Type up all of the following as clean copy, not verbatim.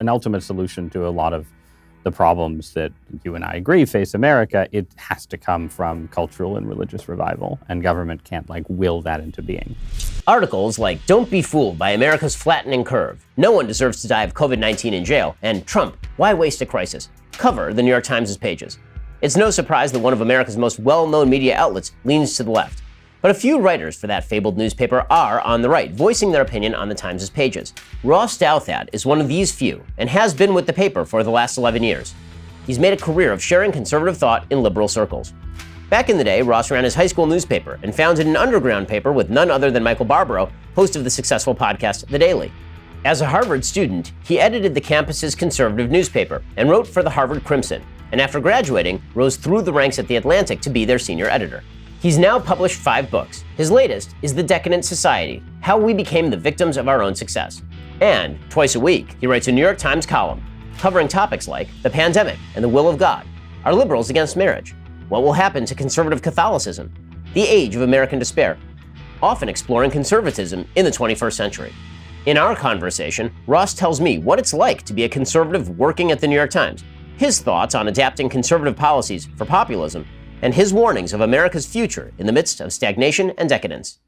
an ultimate solution to a lot of the problems that you and I agree face America, it has to come from cultural and religious revival, and government can't will that into being. Articles like "Don't be fooled by America's flattening curve," "No one deserves to die of COVID-19 in jail," and "Trump, why waste a crisis?" cover the New York Times' pages. It's no surprise that one of America's most well-known media outlets leans to the left. But a few writers for that fabled newspaper are on the right, voicing their opinion on the Times' pages. Ross Douthat is one of these few, and has been with the paper for the last 11 years. He's made a career of sharing conservative thought in liberal circles. Back in the day, Ross ran his high school newspaper and founded an underground paper with none other than Michael Barbaro, host of the successful podcast The Daily. As a Harvard student, he edited the campus's conservative newspaper and wrote for the Harvard Crimson, and after graduating, rose through the ranks at The Atlantic to be their senior editor. He's now published 5 books. His latest is The Decadent Society, How We Became the Victims of Our Own Success. And twice a week, he writes a New York Times column covering topics like the pandemic and the will of God, are liberals against marriage, what will happen to conservative Catholicism, the age of American despair, often exploring conservatism in the 21st century. In our conversation, Ross tells me what it's like to be a conservative working at the New York Times, his thoughts on adapting conservative policies for populism, and his warnings of America's future in the midst of stagnation and decadence.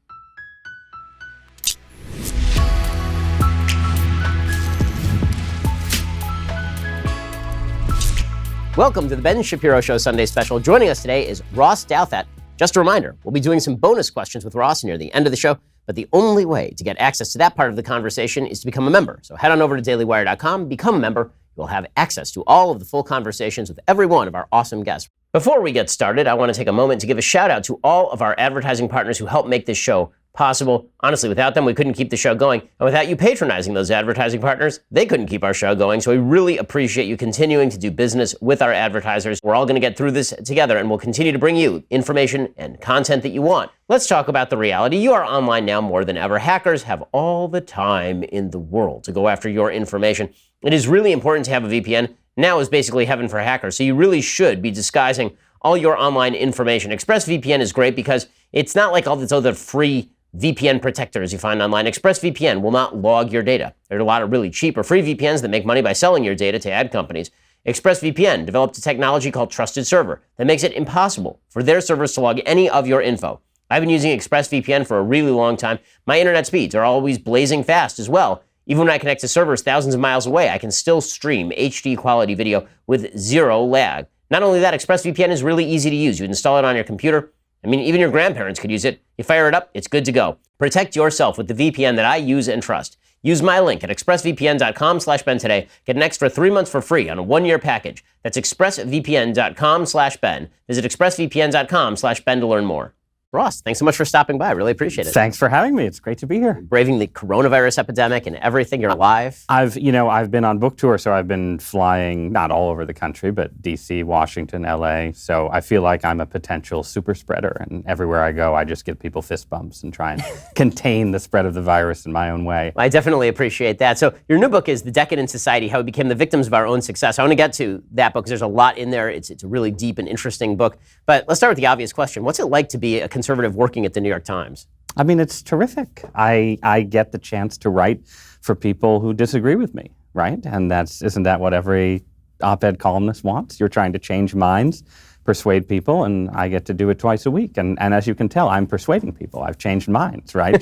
Welcome to the Ben Shapiro Show Sunday Special. Joining us today is Ross Douthat. Just a reminder, we'll be doing some bonus questions with Ross near the end of the show, but the only way to get access to that part of the conversation is to become a member. So head on over to dailywire.com, become a member. You'll have access to all of the full conversations with every one of our awesome guests. Before we get started, I want to take a moment to give a shout out to all of our advertising partners who help make this show possible. Honestly, without them, we couldn't keep the show going. And without you patronizing those advertising partners, they couldn't keep our show going. So we really appreciate you continuing to do business with our advertisers. We're all going to get through this together, and we'll continue to bring you information and content that you want. Let's talk about the reality. You are online now more than ever. Hackers have all the time in the world to go after your information. It is really important to have a VPN. Now is basically heaven for hackers, so you really should be disguising all your online information. ExpressVPN is great because it's not like all these other free VPN protectors you find online. ExpressVPN will not log your data. There are a lot of really cheap or free VPNs that make money by selling your data to ad companies. ExpressVPN developed a technology called Trusted Server that makes it impossible for their servers to log any of your info. I've been using ExpressVPN for a really long time. My internet speeds are always blazing fast as well. Even when I connect to servers thousands of miles away, I can still stream HD quality video with zero lag. Not only that, ExpressVPN is really easy to use. You install it on your computer. I mean, even your grandparents could use it. You fire it up, it's good to go. Protect yourself with the VPN that I use and trust. Use my link at expressvpn.com/Ben today. Get an extra 3 months for free on a 1-year package. That's expressvpn.com/Ben. Visit expressvpn.com/Ben to learn more. Ross, thanks so much for stopping by. I really appreciate it. Thanks for having me. It's great to be here. Braving the coronavirus epidemic and everything, you're alive. I've been on book tour, so I've been flying, not all over the country, but DC, Washington, LA. So I feel like I'm a potential super spreader. And everywhere I go, I just give people fist bumps and try and contain the spread of the virus in my own way. I definitely appreciate that. So your new book is The Decadent Society, How We Became the Victims of Our Own Success. I want to get to that book because there's a lot in there. It's a really deep and interesting book. But let's start with the obvious question. What's it like to be a conservative working at the New York Times? I mean, it's terrific. I get the chance to write for people who disagree with me, right? And isn't that what every op-ed columnist wants? You're trying to change minds, persuade people, and I get to do it twice a week. And as you can tell, I'm persuading people. I've changed minds, right?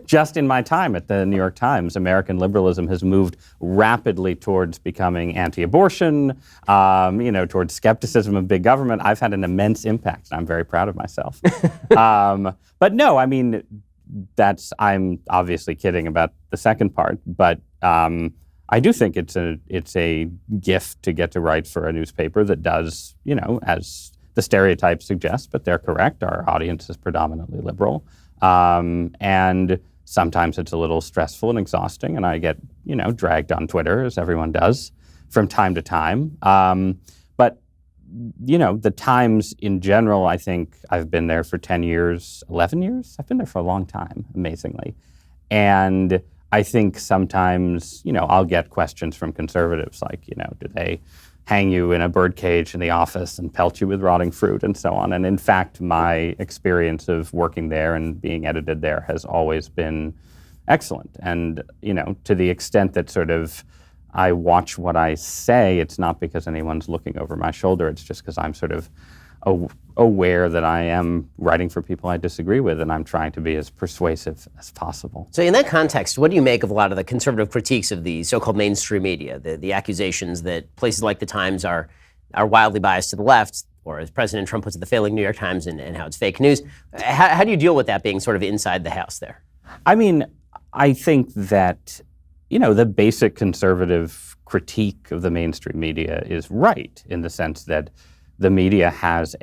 Just in my time at the New York Times, American liberalism has moved rapidly towards becoming anti-abortion, towards skepticism of big government. I've had an immense impact, and I'm very proud of myself. But no, I mean, I'm obviously kidding about the second part, but I do think it's a gift to get to write for a newspaper that does, as the stereotypes suggest, but they're correct. Our audience is predominantly liberal. And sometimes it's a little stressful and exhausting, and I get, dragged on Twitter, as everyone does, from time to time. But the Times in general, I think I've been there for 10 years, 11 years. I've been there for a long time, amazingly. And I think sometimes, I'll get questions from conservatives like, do they hang you in a birdcage in the office and pelt you with rotting fruit and so on. And in fact, my experience of working there and being edited there has always been excellent. And, to the extent that sort of I watch what I say, it's not because anyone's looking over my shoulder. It's just because I'm sort of aware that I am writing for people I disagree with, and I'm trying to be as persuasive as possible. So in that context, what do you make of a lot of the conservative critiques of the so-called mainstream media, the accusations that places like the Times are wildly biased to the left, or as President Trump puts it, the failing New York Times, and how it's fake news? How do you deal with that being sort of inside the house there? I mean, I think that, the basic conservative critique of the mainstream media is right, in the sense that the media has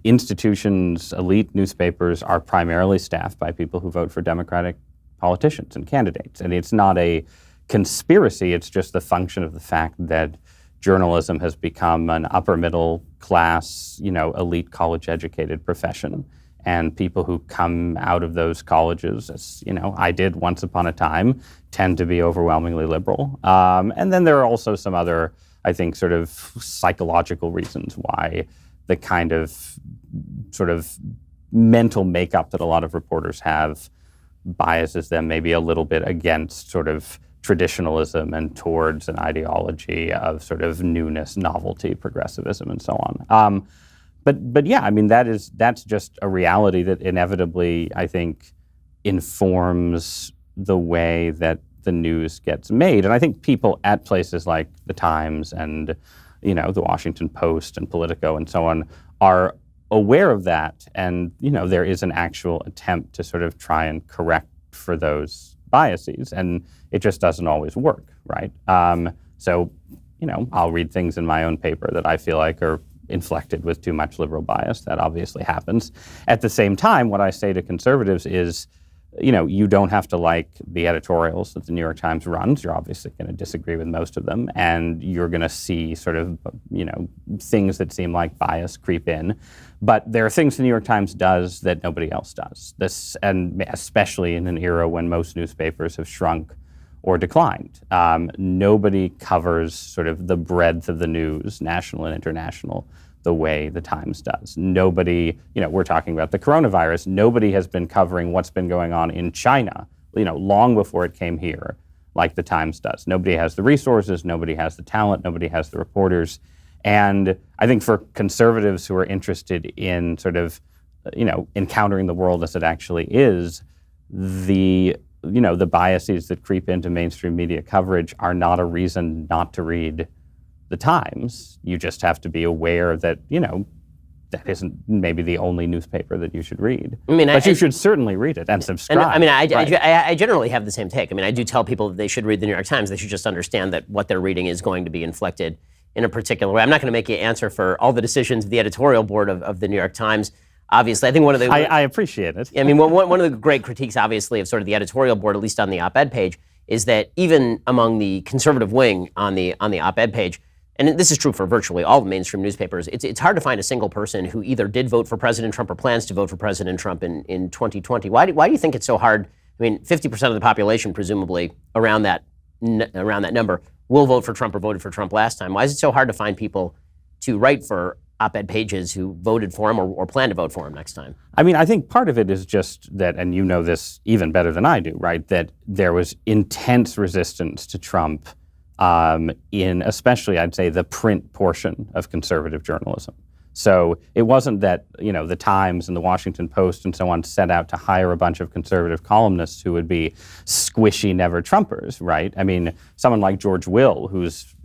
institutions, elite newspapers are primarily staffed by people who vote for Democratic politicians and candidates. And it's not a conspiracy, it's just the function of the fact that journalism has become an upper middle class, elite college educated profession. And people who come out of those colleges, as I did once upon a time, tend to be overwhelmingly liberal. And then there are also some other, I think, sort of psychological reasons why the kind of sort of mental makeup that a lot of reporters have biases them maybe a little bit against sort of traditionalism and towards an ideology of sort of newness, novelty, progressivism, and so on. But yeah, I mean, that's just a reality that inevitably, I think, informs the way that the news gets made. And I think people at places like the Times and, the Washington Post and Politico and so on are aware of that. And, there is an actual attempt to sort of try and correct for those biases. And it just doesn't always work, right? So, I'll read things in my own paper that I feel like are inflected with too much liberal bias. That obviously happens. At the same time, what I say to conservatives is, you don't have to like the editorials that the New York Times runs. You're obviously going to disagree with most of them, and you're going to see sort of, things that seem like bias creep in. But there are things the New York Times does that nobody else does. This, and especially in an era when most newspapers have shrunk or declined. Nobody covers sort of the breadth of the news, national and international, the way the Times does. Nobody, we're talking about the coronavirus, nobody has been covering what's been going on in China, long before it came here, like the Times does. Nobody has the resources, nobody has the talent, nobody has the reporters. And I think for conservatives who are interested in sort of, encountering the world as it actually is, the biases that creep into mainstream media coverage are not a reason not to read the Times. You just have to be aware that, that isn't maybe the only newspaper that you should read. But you should certainly read it and subscribe. And I generally have the same take. I do tell people that they should read the New York Times. They should just understand that what they're reading is going to be inflected in a particular way. I'm not going to make you answer for all the decisions of the editorial board of the New York Times. Obviously, I think one of the... I appreciate it. One of the great critiques, obviously, of sort of the editorial board, at least on the op-ed page, is that even among the conservative wing on the op-ed page, and this is true for virtually all the mainstream newspapers, it's hard to find a single person who either did vote for President Trump or plans to vote for President Trump in 2020. Why do you think it's so hard? 50% of the population, presumably, around that number, will vote for Trump or voted for Trump last time. Why is it so hard to find people to write for op-ed pages who voted for him or plan to vote for him next time? I think part of it is just that, and you know this even better than I do, right, that there was intense resistance to Trump in especially, I'd say, the print portion of conservative journalism. So it wasn't that, the Times and the Washington Post and so on set out to hire a bunch of conservative columnists who would be squishy never-Trumpers, right? Someone like George Will, who's,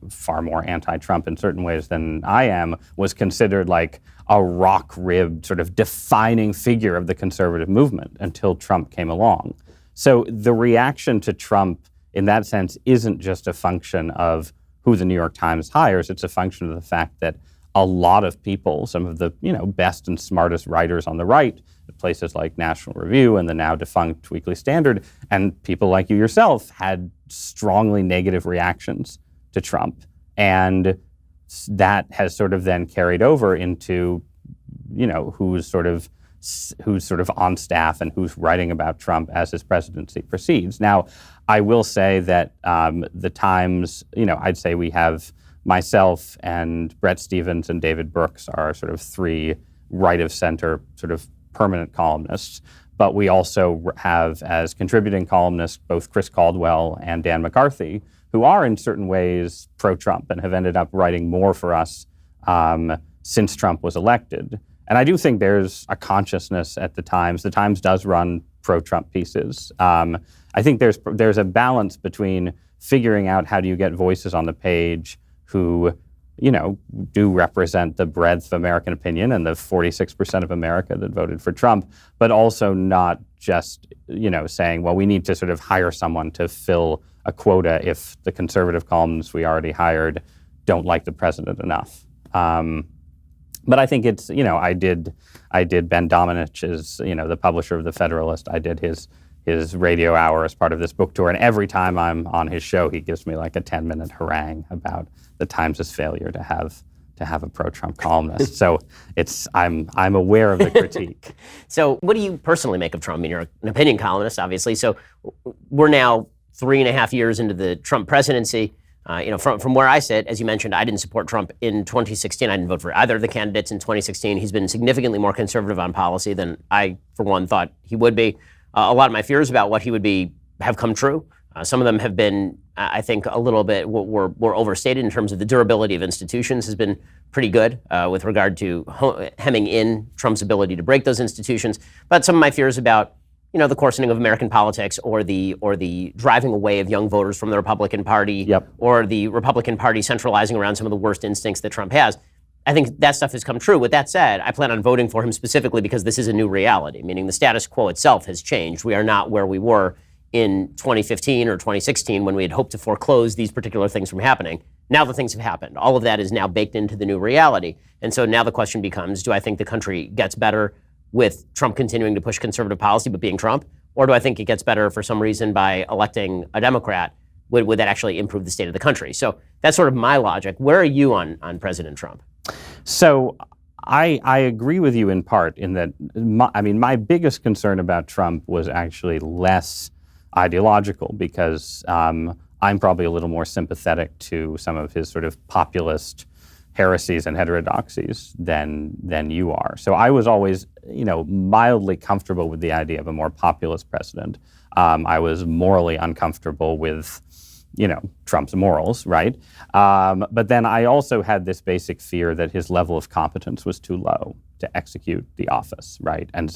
far more anti-Trump in certain ways than I am, was considered like a rock-ribbed sort of defining figure of the conservative movement until Trump came along. So the reaction to Trump in that sense isn't just a function of who the New York Times hires, it's a function of the fact that a lot of people, some of the best and smartest writers on the right at places like National Review and the now defunct Weekly Standard, and people like you yourself had strongly negative reactions to Trump. And that has sort of then carried over into, who's sort of on staff and who's writing about Trump as his presidency proceeds. Now, I will say that the Times, I'd say we have myself and Bret Stephens and David Brooks are sort of three right-of-center sort of permanent columnists. But we also have as contributing columnists both Chris Caldwell and Dan McCarthy, who are in certain ways pro-Trump and have ended up writing more for us since Trump was elected. And I do think there's a consciousness at the Times. The Times does run pro-Trump pieces. I think there's a balance between figuring out how do you get voices on the page who, do represent the breadth of American opinion and the 46% of America that voted for Trump, but also not just, saying, well, we need to sort of hire someone to fill a quota if the conservative columnists we already hired don't like the president enough. But I think it's, I did Ben Dominich's, the publisher of The Federalist, I did his radio hour as part of this book tour. And every time I'm on his show, he gives me like a 10-minute harangue about the Times' failure to have a pro-Trump columnist. So I'm aware of the critique. So what do you personally make of Trump? I mean, you're an opinion columnist, obviously. So we're now 3.5 years into the Trump presidency. From where I sit, as you mentioned, I didn't support Trump in 2016. I didn't vote for either of the candidates in 2016. He's been significantly more conservative on policy than I, for one, thought he would be. A lot of my fears about what he would be have come true. Some of them have been, I think, a little bit were overstated in terms of the durability of institutions has been pretty good with regard to hemming in Trump's ability to break those institutions. But some of my fears about the coarsening of American politics or the driving away of young voters from the Republican Party or the Republican Party centralizing around some of the worst instincts that Trump has. I think that stuff has come true. With that said, I plan on voting for him specifically because this is a new reality, meaning the status quo itself has changed. We are not where we were in 2015 or 2016 when we had hoped to foreclose these particular things from happening. Now the things have happened. All of that is now baked into the new reality. And so now the question becomes, do I think the country gets better with Trump continuing to push conservative policy but being Trump? Or do I think it gets better for some reason by electing a Democrat? Would that actually improve the state of the country? So that's sort of my logic. Where are you on President Trump? So I agree with you in part in that, my biggest concern about Trump was actually less ideological because I'm probably a little more sympathetic to some of his sort of populist heresies and heterodoxies than you are. So I was always, mildly comfortable with the idea of a more populist president. I was morally uncomfortable with, Trump's morals, right? But then I also had this basic fear that his level of competence was too low to execute the office, right? And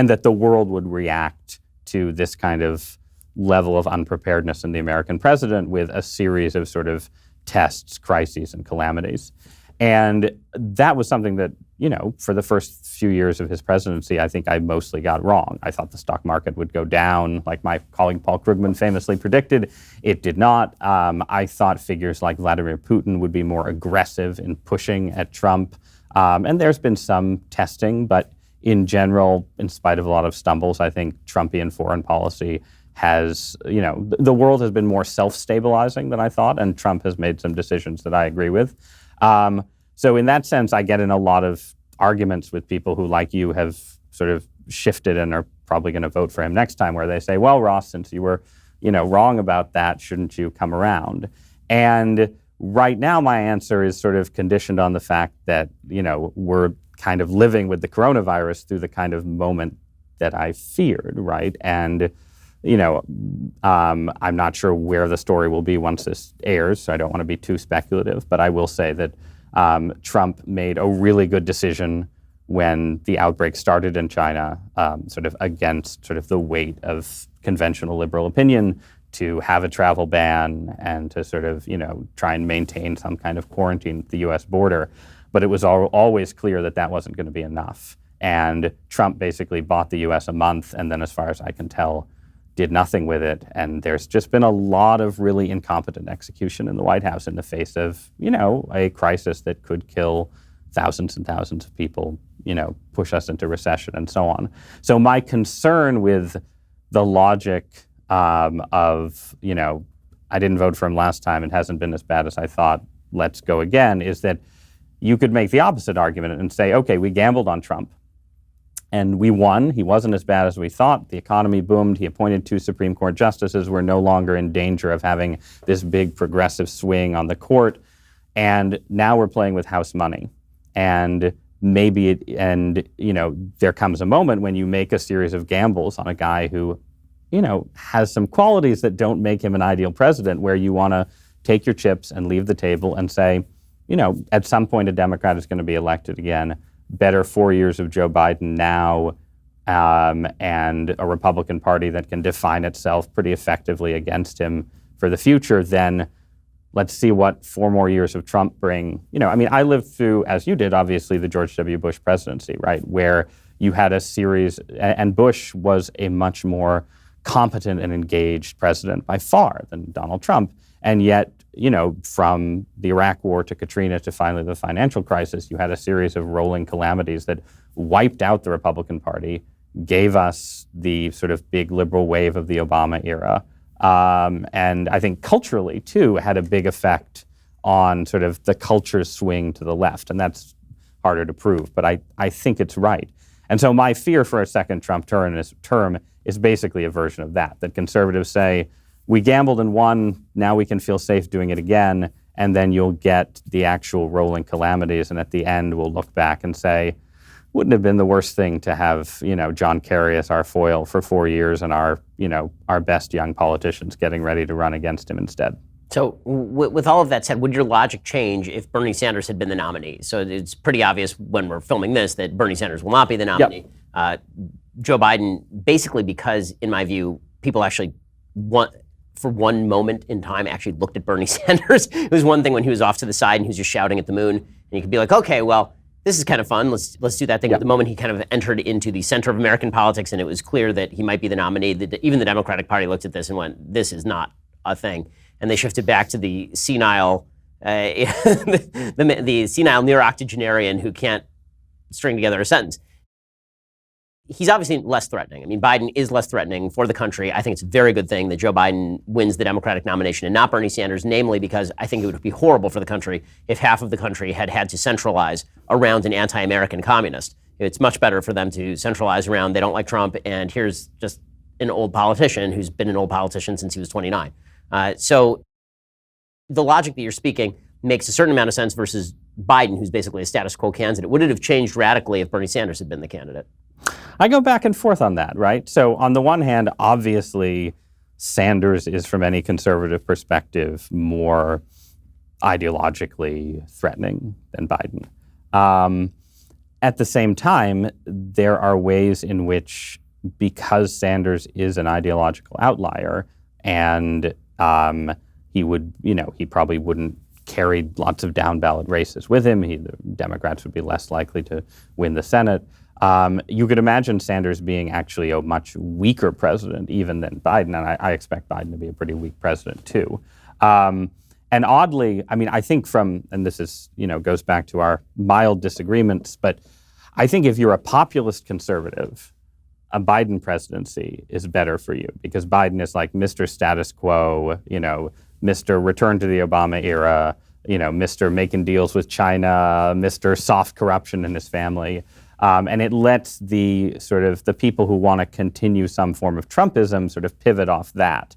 that the world would react to this kind of level of unpreparedness in the American president with a series of sort of tests, crises, and calamities. And that was something that, for the first few years of his presidency, I think I mostly got wrong. I thought the stock market would go down, like my colleague Paul Krugman famously predicted. It did not. I thought figures like Vladimir Putin would be more aggressive in pushing at Trump. And there's been some testing, but in general, in spite of a lot of stumbles, I think Trumpian foreign policy has, the world has been more self-stabilizing than I thought, and Trump has made some decisions that I agree with. So in that sense, I get in a lot of arguments with people who, like you, have sort of shifted and are probably going to vote for him next time, where they say, well, Ross, since you were, wrong about that, shouldn't you come around? And right now, my answer is sort of conditioned on the fact that, we're kind of living with the coronavirus through the kind of moment that I feared, right? And I'm not sure where the story will be once this airs, so I don't want to be too speculative, but I will say that Trump made a really good decision when the outbreak started in China, sort of against sort of the weight of conventional liberal opinion, to have a travel ban and to sort of, try and maintain some kind of quarantine at the U.S. border. But it was always clear that that wasn't going to be enough. And Trump basically bought the U.S. a month, and then, as far as I can tell, did nothing with it. And there's just been a lot of really incompetent execution in the White House in the face of, a crisis that could kill thousands and thousands of people, push us into recession and so on. So my concern with the logic of, I didn't vote for him last time, it hasn't been as bad as I thought, let's go again, is that you could make the opposite argument and say, okay, we gambled on Trump and we won. He wasn't as bad as we thought. The economy boomed. He appointed 2 Supreme Court justices. We're no longer in danger of having this big progressive swing on the court. And now we're playing with house money. And there comes a moment when you make a series of gambles on a guy who, has some qualities that don't make him an ideal president, where you want to take your chips and leave the table and say, at some point a Democrat is going to be elected again. Better 4 years of Joe Biden now, and a Republican Party that can define itself pretty effectively against him for the future, then let's see what 4 more years of Trump bring. I lived through, as you did, obviously, the George W. Bush presidency, right, where you had a series, and Bush was a much more competent and engaged president by far than Donald Trump. And yet, from the Iraq War to Katrina to finally the financial crisis, you had a series of rolling calamities that wiped out the Republican Party, gave us the sort of big liberal wave of the Obama era. And I think culturally, too, had a big effect on sort of the culture swing to the left. And that's harder to prove, but I think it's right. And so my fear for a second Trump term is basically a version of that conservatives say, we gambled and won, now we can feel safe doing it again, and then you'll get the actual rolling calamities, and at the end we'll look back and say, wouldn't have been the worst thing to have, John Kerry as our foil for 4 years and our best young politicians getting ready to run against him instead. So with all of that said, would your logic change if Bernie Sanders had been the nominee? So it's pretty obvious when we're filming this that Bernie Sanders will not be the nominee. Yep. Joe Biden, basically because, in my view, people actually for one moment in time actually looked at Bernie Sanders. It was one thing when he was off to the side and he was just shouting at the moon, and you could be like, okay, well, this is kind of fun. Let's do that thing. Yep. At the moment, he kind of entered into the center of American politics, and it was clear that he might be the nominee. Even the Democratic Party looked at this and went, this is not a thing. And they shifted back to the senile, the senile near octogenarian who can't string together a sentence. He's obviously less threatening. I mean, Biden is less threatening for the country. I think it's a very good thing that Joe Biden wins the Democratic nomination and not Bernie Sanders, namely because I think it would be horrible for the country if half of the country had to centralize around an anti-American communist. It's much better for them to centralize around they don't like Trump, and here's just an old politician who's been an old politician since he was 29. So the logic that you're speaking makes a certain amount of sense versus Biden, who's basically a status quo candidate. Would it have changed radically if Bernie Sanders had been the candidate? I go back and forth on that, right? So on the one hand, obviously, Sanders is, from any conservative perspective, more ideologically threatening than Biden. At the same time, there are ways in which, because Sanders is an ideological outlier, and he probably wouldn't carry lots of down ballot races with him. The Democrats would be less likely to win the Senate. You could imagine Sanders being actually a much weaker president even than Biden, and I expect Biden to be a pretty weak president too. And oddly, I think and this is, goes back to our mild disagreements, but I think if you're a populist conservative, a Biden presidency is better for you because Biden is like Mr. Status Quo, Mr. Return to the Obama era, Mr. Making deals with China, Mr. Soft corruption in his family. And it lets the people who want to continue some form of Trumpism sort of pivot off that.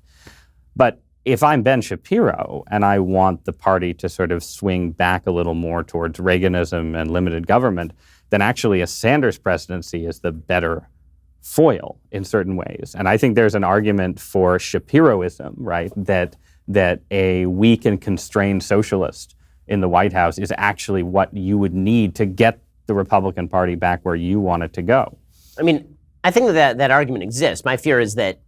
But if I'm Ben Shapiro and I want the party to sort of swing back a little more towards Reaganism and limited government, then actually a Sanders presidency is the better foil in certain ways. And I think there's an argument for Shapiroism, right? That a weak and constrained socialist in the White House is actually what you would need to get the Republican Party back where you want it to go. I think that argument exists. My fear is that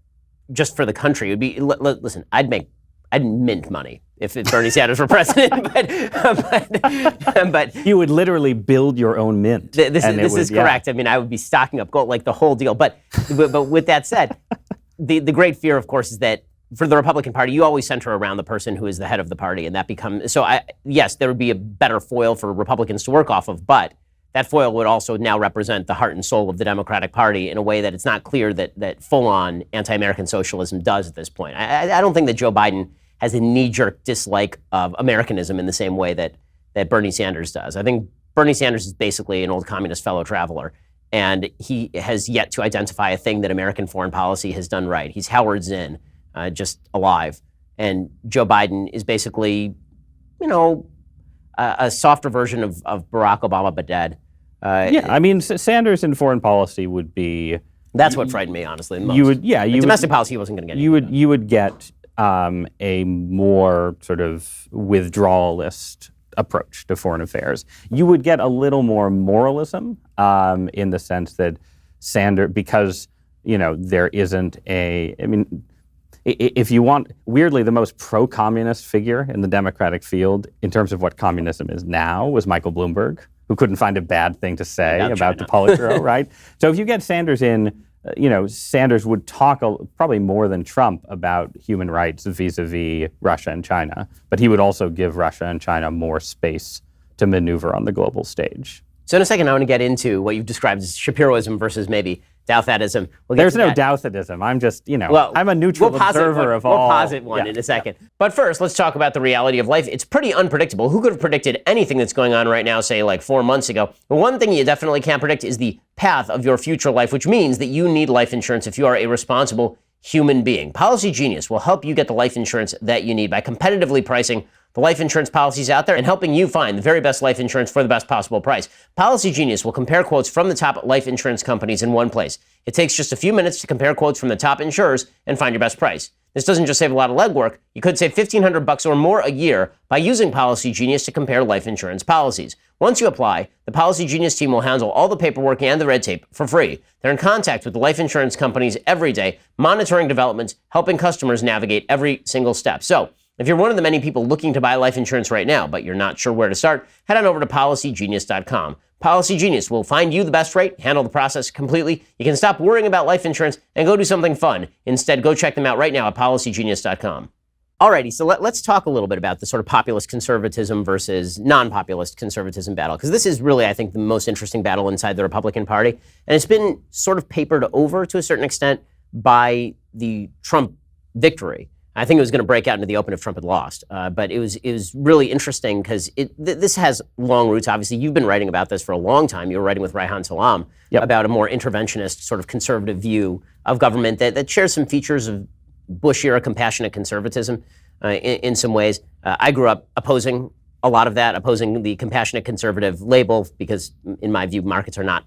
just for the country, it would be, listen, I'd mint money if Bernie Sanders were president, but you would literally build your own mint. This is correct. I would be stocking up gold, like the whole deal. But with that said, the great fear, of course, is that for the Republican Party, you always center around the person who is the head of the party, and that becomes yes, there would be a better foil for Republicans to work off of, but that foil would also now represent the heart and soul of the Democratic Party in a way that it's not clear that full-on anti-American socialism does at this point. I don't think that Joe Biden has a knee-jerk dislike of Americanism in the same way that Bernie Sanders does. I think Bernie Sanders is basically an old communist fellow traveler, and he has yet to identify a thing that American foreign policy has done right. He's Howard Zinn, just alive. And Joe Biden is basically, a softer version of Barack Obama, but dead. Yeah, I mean, Sanders in foreign policy would be. That's what frightened me, honestly, the most. Domestic policy, he wasn't going to get. You would get a more sort of withdrawalist approach to foreign affairs. You would get a little more moralism in the sense that Sanders, because there isn't a. I mean, if you want, weirdly, the most pro-communist figure in the Democratic field in terms of what communism is now was Michael Bloomberg, who couldn't find a bad thing to say about the Politburo, right? So if you get Sanders in, Sanders would talk probably more than Trump about human rights vis-a-vis Russia and China, but he would also give Russia and China more space to maneuver on the global stage. So in a second, I want to get into what you've described as Shapiroism versus maybe Douthatism. There's no Douthatism. I'm just, I'm a neutral observer of all. We'll posit one in a second. Yeah. But first, let's talk about the reality of life. It's pretty unpredictable. Who could have predicted anything that's going on right now, say like 4 months ago? But one thing you definitely can't predict is the path of your future life, which means that you need life insurance if you are a responsible human being. Policygenius will help you get the life insurance that you need by competitively pricing the life insurance policies out there and helping you find the very best life insurance for the best possible price. Policygenius will compare quotes from the top life insurance companies in one place. It takes just a few minutes to compare quotes from the top insurers and find your best price. This doesn't just save a lot of legwork. You could save $1,500 or more a year by using Policygenius to compare life insurance policies. Once you apply, the Policygenius team will handle all the paperwork and the red tape for free. They're in contact with the life insurance companies every day, monitoring developments, helping customers navigate every single step. So, if you're one of the many people looking to buy life insurance right now, but you're not sure where to start, head on over to policygenius.com. Policygenius will find you the best rate, handle the process completely. You can stop worrying about life insurance and go do something fun. Instead, go check them out right now at policygenius.com. Alrighty, so let's talk a little bit about the sort of populist conservatism versus non-populist conservatism battle, because this is really, I think, the most interesting battle inside the Republican Party. And it's been sort of papered over to a certain extent by the Trump victory. I think it was going to break out into the open if Trump had lost. But it was really interesting because this has long roots. Obviously, you've been writing about this for a long time. You were writing with Reihan Salam about a more interventionist, sort of conservative view of government that shares some features of Bush-era compassionate conservatism in some ways. I grew up opposing a lot of that, opposing the compassionate conservative label because, in my view, markets are not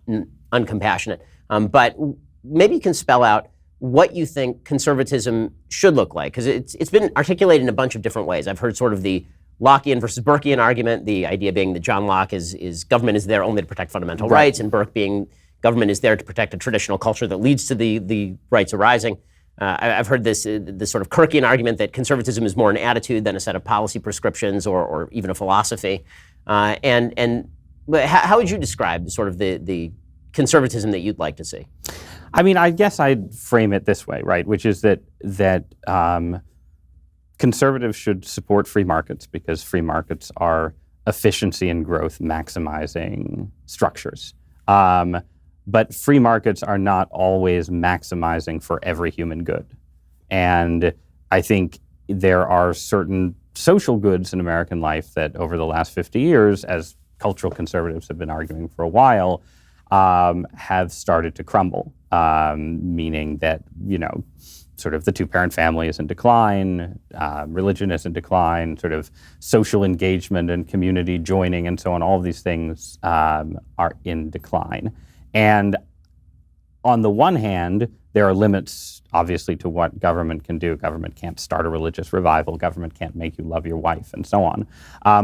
uncompassionate. But maybe you can spell out what you think conservatism should look like, because it's been articulated in a bunch of different ways. I've heard sort of the Lockean versus Burkean argument, the idea being that John Locke is government is there only to protect fundamental rights, and Burke being government is there to protect a traditional culture that leads to the rights arising. I've heard this sort of Kirkian argument that conservatism is more an attitude than a set of policy prescriptions or even a philosophy. And how would you describe sort of the conservatism that you'd like to see? I mean, I guess I'd frame it this way, right? Which is that conservatives should support free markets because free markets are efficiency and growth maximizing structures. But free markets are not always maximizing for every human good. And I think there are certain social goods in American life that over the last 50 years, as cultural conservatives have been arguing for a while, have started to crumble, meaning that, sort of the two-parent family is in decline, religion is in decline, sort of social engagement and community joining and so on, all of these things are in decline. And on the one hand, there are limits, obviously, to what government can do. Government can't start a religious revival. Government can't make you love your wife, and so on.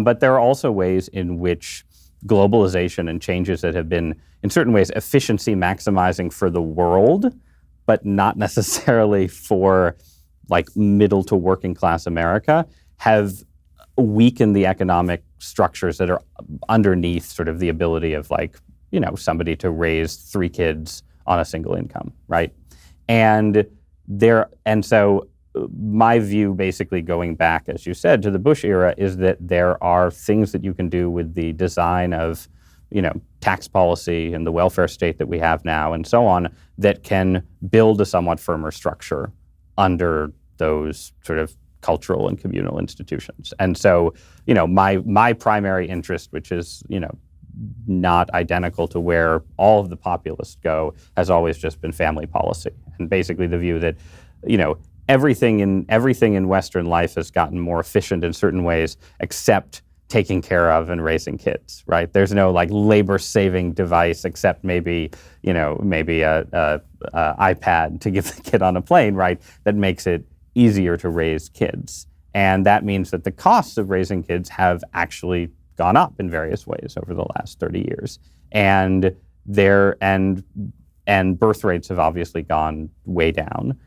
But there are also ways in which globalization and changes that have been, in certain ways, efficiency maximizing for the world, but not necessarily for like middle to working class America, have weakened the economic structures that are underneath sort of the ability of somebody to raise 3 kids on a single income, right? And so my view, basically going back, as you said, to the Bush era, is that there are things that you can do with the design of, tax policy and the welfare state that we have now and so on that can build a somewhat firmer structure under those sort of cultural and communal institutions. And so, my primary interest, which is, not identical to where all of the populists go, has always just been family policy. And basically the view that, everything in Western life has gotten more efficient in certain ways, except taking care of and raising kids, right? There's no like labor-saving device except maybe a iPad to give the kid on a plane, right? That makes it easier to raise kids. And that means that the costs of raising kids have actually gone up in various ways over the last 30 years. And birth rates have obviously gone way down.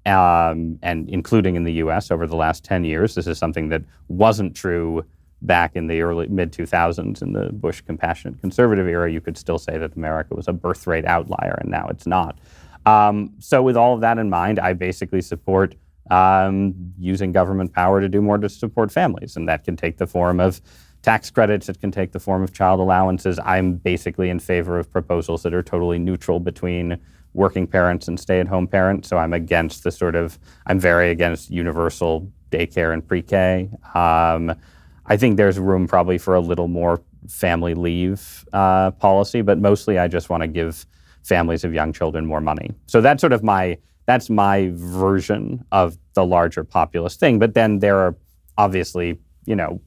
And including in the US over the last 10 years. This is something that wasn't true back in the early mid-2000s in the Bush compassionate conservative era. You could still say that America was a birth rate outlier, and now it's not. So with all of that in mind, I basically support using government power to do more to support families, and that can take the form of tax credits, it can take the form of child allowances. I'm basically in favor of proposals that are totally neutral between working parents and stay-at-home parents, so I'm very against universal daycare and pre-K. I think there's room probably for a little more family leave policy, but mostly I just want to give families of young children more money. So that's that's my version of the larger populist thing. But then there are obviously,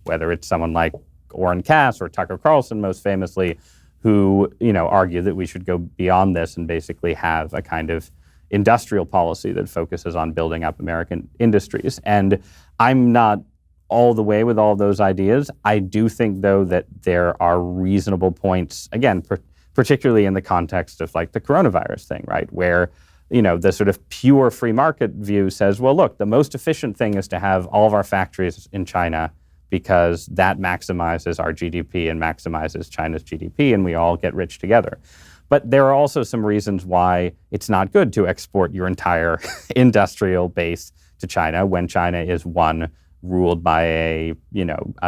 whether it's someone like Orrin Cass or Tucker Carlson most famously, who, argue that we should go beyond this and basically have a kind of industrial policy that focuses on building up American industries. And I'm not all the way with all of those ideas. I do think, though, that there are reasonable points, again, particularly in the context of like the coronavirus thing, right? Where, the sort of pure free market view says, well, look, the most efficient thing is to have all of our factories in China because that maximizes our GDP and maximizes China's GDP, and we all get rich together. But there are also some reasons why it's not good to export your entire industrial base to China when China is ruled by a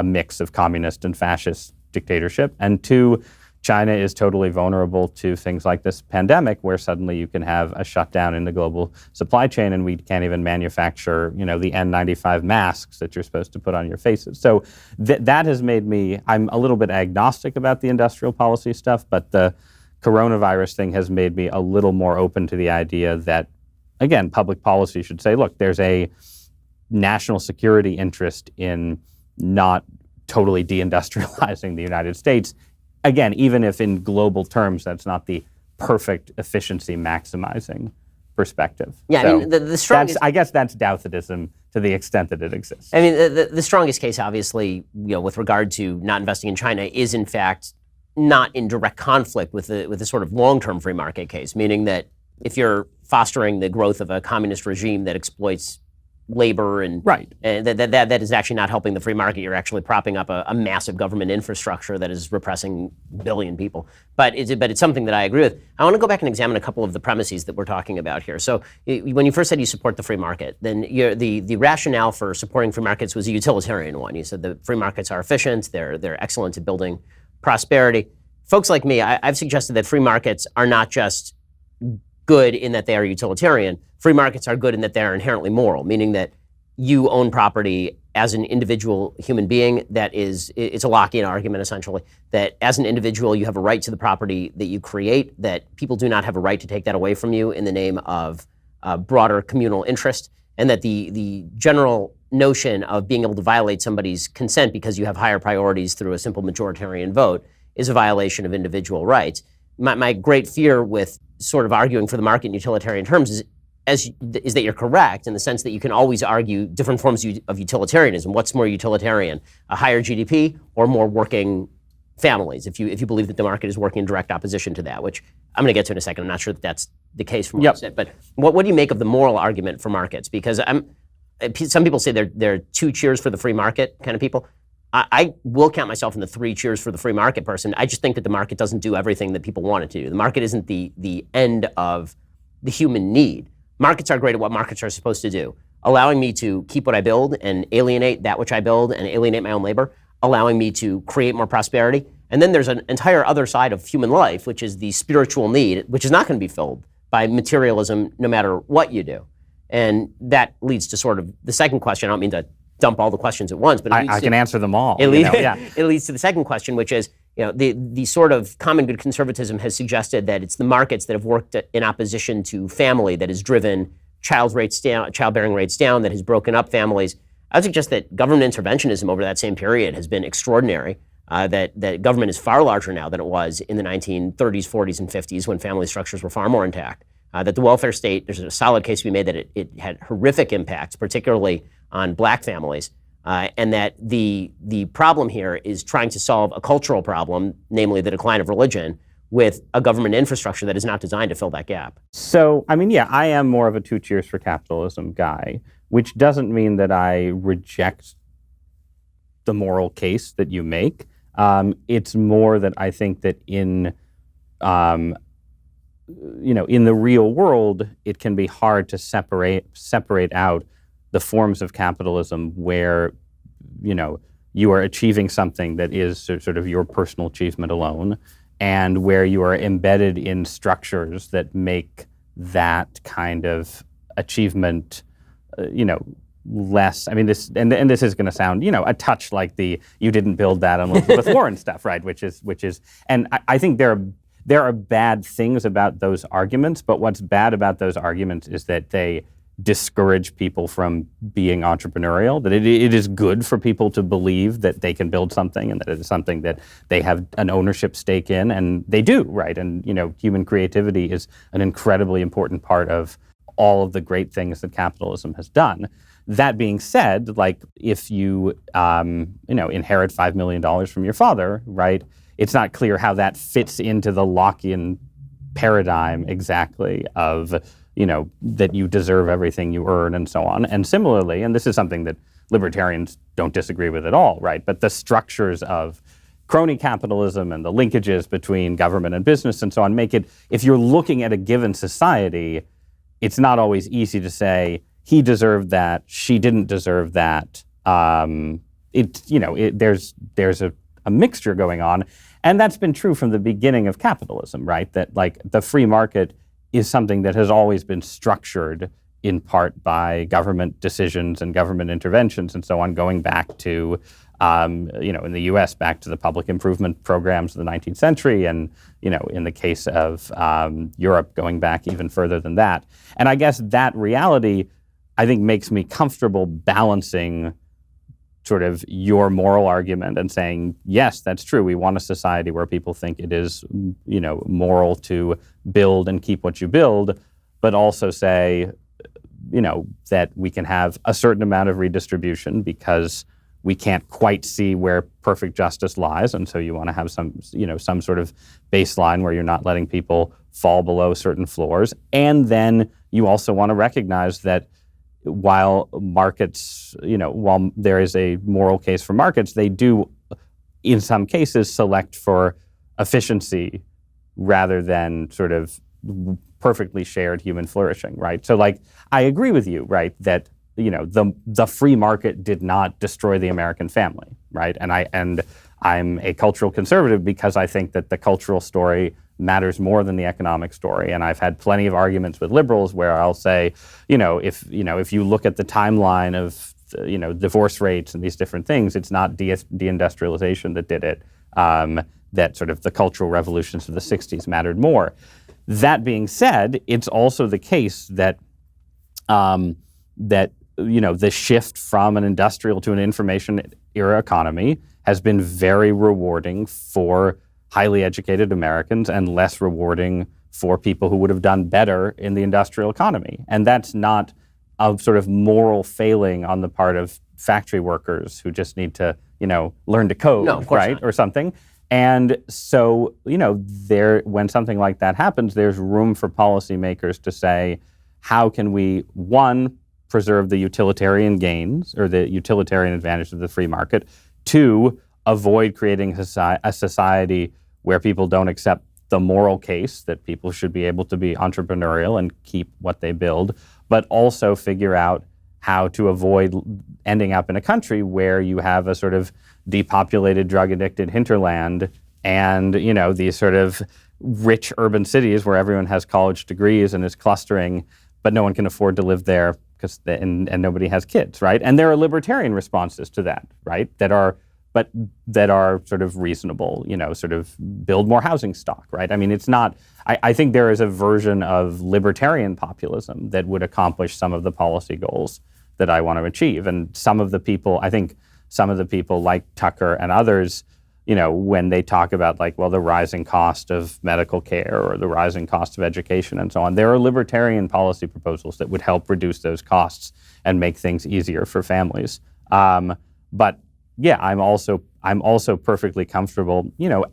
mix of communist and fascist dictatorship, and two, China is totally vulnerable to things like this pandemic, where suddenly you can have a shutdown in the global supply chain, and we can't even manufacture, the N95 masks that you're supposed to put on your faces. So that has made me, I'm a little bit agnostic about the industrial policy stuff, but the coronavirus thing has made me a little more open to the idea that, again, public policy should say, look, there's a national security interest in not totally deindustrializing the United States. Again, even if in global terms that's not the perfect efficiency maximizing perspective. Yeah, so I mean, the strongest... I guess that's Douthatism to the extent that it exists. I mean, the strongest case, obviously, with regard to not investing in China is, in fact, not in direct conflict with the sort of long-term free market case, meaning that if you're fostering the growth of a communist regime that exploits labor and that is actually not helping the free market. You're actually propping up a massive government infrastructure that is repressing a billion people. But it's something that I agree with. I want to go back and examine a couple of the premises that we're talking about here. So when you first said you support the free market, then the rationale for supporting free markets was a utilitarian one. You said the free markets are efficient, they're excellent at building prosperity. Folks like me, I've suggested that free markets are not just good in that they are utilitarian. Free markets are good in that they are inherently moral, meaning that you own property as an individual human being. It's a Lockean argument, essentially, that as an individual, you have a right to the property that you create, that people do not have a right to take that away from you in the name of broader communal interest, and that the general notion of being able to violate somebody's consent because you have higher priorities through a simple majoritarian vote is a violation of individual rights. My great fear with sort of arguing for the market in utilitarian terms is that you're correct in the sense that you can always argue different forms of utilitarianism. What's more utilitarian, a higher GDP or more working families? If you believe that the market is working in direct opposition to that, which I'm going to get to in a second. I'm not sure that that's the case from what you said. But what do you make of the moral argument for markets? Because some people say they're two cheers for the free market kind of people. I will count myself in the three cheers for the free market person. I just think that the market doesn't do everything that people want it to do. The market isn't the end of the human need. Markets are great at what markets are supposed to do, allowing me to keep what I build and alienate that which I build and alienate my own labor, allowing me to create more prosperity. And then there's an entire other side of human life, which is the spiritual need, which is not going to be filled by materialism no matter what you do. And that leads to sort of the second question. I don't mean to dump all the questions at once, but I can answer them all. It leads to the second question, which is, the sort of common good conservatism has suggested that it's the markets that have worked in opposition to family that has driven childbearing rates down, that has broken up families. I would suggest that government interventionism over that same period has been extraordinary. That government is far larger now than it was in the 1930s, 40s, and 50s when family structures were far more intact. That the welfare state, there's a solid case to be made that it had horrific impacts, particularly on black families, and that the problem here is trying to solve a cultural problem, namely the decline of religion, with a government infrastructure that is not designed to fill that gap. So, I mean, yeah, I am more of a two cheers for capitalism guy, which doesn't mean that I reject the moral case that you make. It's more that I think that in the real world, it can be hard to separate out the forms of capitalism where, you are achieving something that is sort of your personal achievement alone, and where you are embedded in structures that make that kind of achievement, less. I mean, this is going to sound, a touch like the "you didn't build that on Elizabeth Warren" stuff, right? Which is, and I think there are bad things about those arguments, but what's bad about those arguments is that they discourage people from being entrepreneurial, that it is good for people to believe that they can build something and that it is something that they have an ownership stake in, and they do, right? And, human creativity is an incredibly important part of all of the great things that capitalism has done. That being said, like if you, inherit $5 million from your father, right, it's not clear how that fits into the Lockean paradigm exactly of, that you deserve everything you earn and so on. And similarly, and this is something that libertarians don't disagree with at all, right, but the structures of crony capitalism and the linkages between government and business and so on make it, if you're looking at a given society, it's not always easy to say, he deserved that, she didn't deserve that. There's a mixture going on. And that's been true from the beginning of capitalism, right? That like the free market is something that has always been structured in part by government decisions and government interventions and so on, going back to, in the US, back to the public improvement programs of the 19th century, and, in the case of Europe, going back even further than that. And I guess that reality, I think, makes me comfortable balancing sort of your moral argument and saying, yes, that's true. We want a society where people think it is, moral to build and keep what you build, but also say, that we can have a certain amount of redistribution because we can't quite see where perfect justice lies. And so you want to have some sort of baseline where you're not letting people fall below certain floors. And then you also want to recognize that while markets, while there is a moral case for markets, they do, in some cases, select for efficiency rather than sort of perfectly shared human flourishing, right? So, like, I agree with you, right, that the free market did not destroy the American family, right? And I'm a cultural conservative because I think that the cultural story matters more than the economic story. And I've had plenty of arguments with liberals where I'll say, if you look at the timeline of, divorce rates and these different things, it's not deindustrialization that did it, that sort of the cultural revolutions of the 60s mattered more. That being said, it's also the case that, the shift from an industrial to an information era economy has been very rewarding for highly educated Americans and less rewarding for people who would have done better in the industrial economy. And that's not a sort of moral failing on the part of factory workers who just need to, learn to code, right, or something. And so, when something like that happens, there's room for policymakers to say, how can we, one, preserve the utilitarian gains or the utilitarian advantage of the free market, two, avoid creating a society where people don't accept the moral case that people should be able to be entrepreneurial and keep what they build, but also figure out how to avoid ending up in a country where you have a sort of depopulated, drug-addicted hinterland and, these sort of rich urban cities where everyone has college degrees and is clustering, but no one can afford to live there and nobody has kids, right? And there are libertarian responses to that, right, that are sort of reasonable, sort of build more housing stock, right? I mean, it's not, I think there is a version of libertarian populism that would accomplish some of the policy goals that I want to achieve. And some of the people like Tucker and others, when they talk about the rising cost of medical care or the rising cost of education and so on, there are libertarian policy proposals that would help reduce those costs and make things easier for families. But yeah, I'm also perfectly comfortable,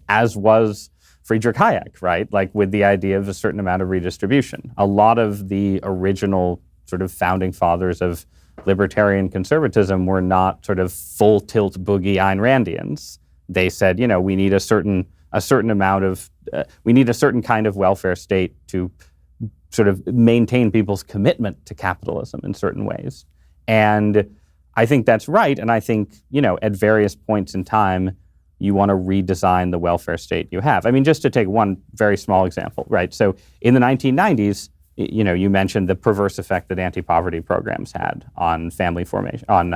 as was Friedrich Hayek, right? With the idea of a certain amount of redistribution. A lot of the original sort of founding fathers of libertarian conservatism were not sort of full tilt boogie Ayn Randians. They said, we need a certain amount of, we need a certain kind of welfare state to sort of maintain people's commitment to capitalism in certain ways. And I think that's right. And I think, at various points in time, you want to redesign the welfare state you have. I mean, just to take one very small example, right? So in the 1990s, you mentioned the perverse effect that anti-poverty programs had on family formation, on,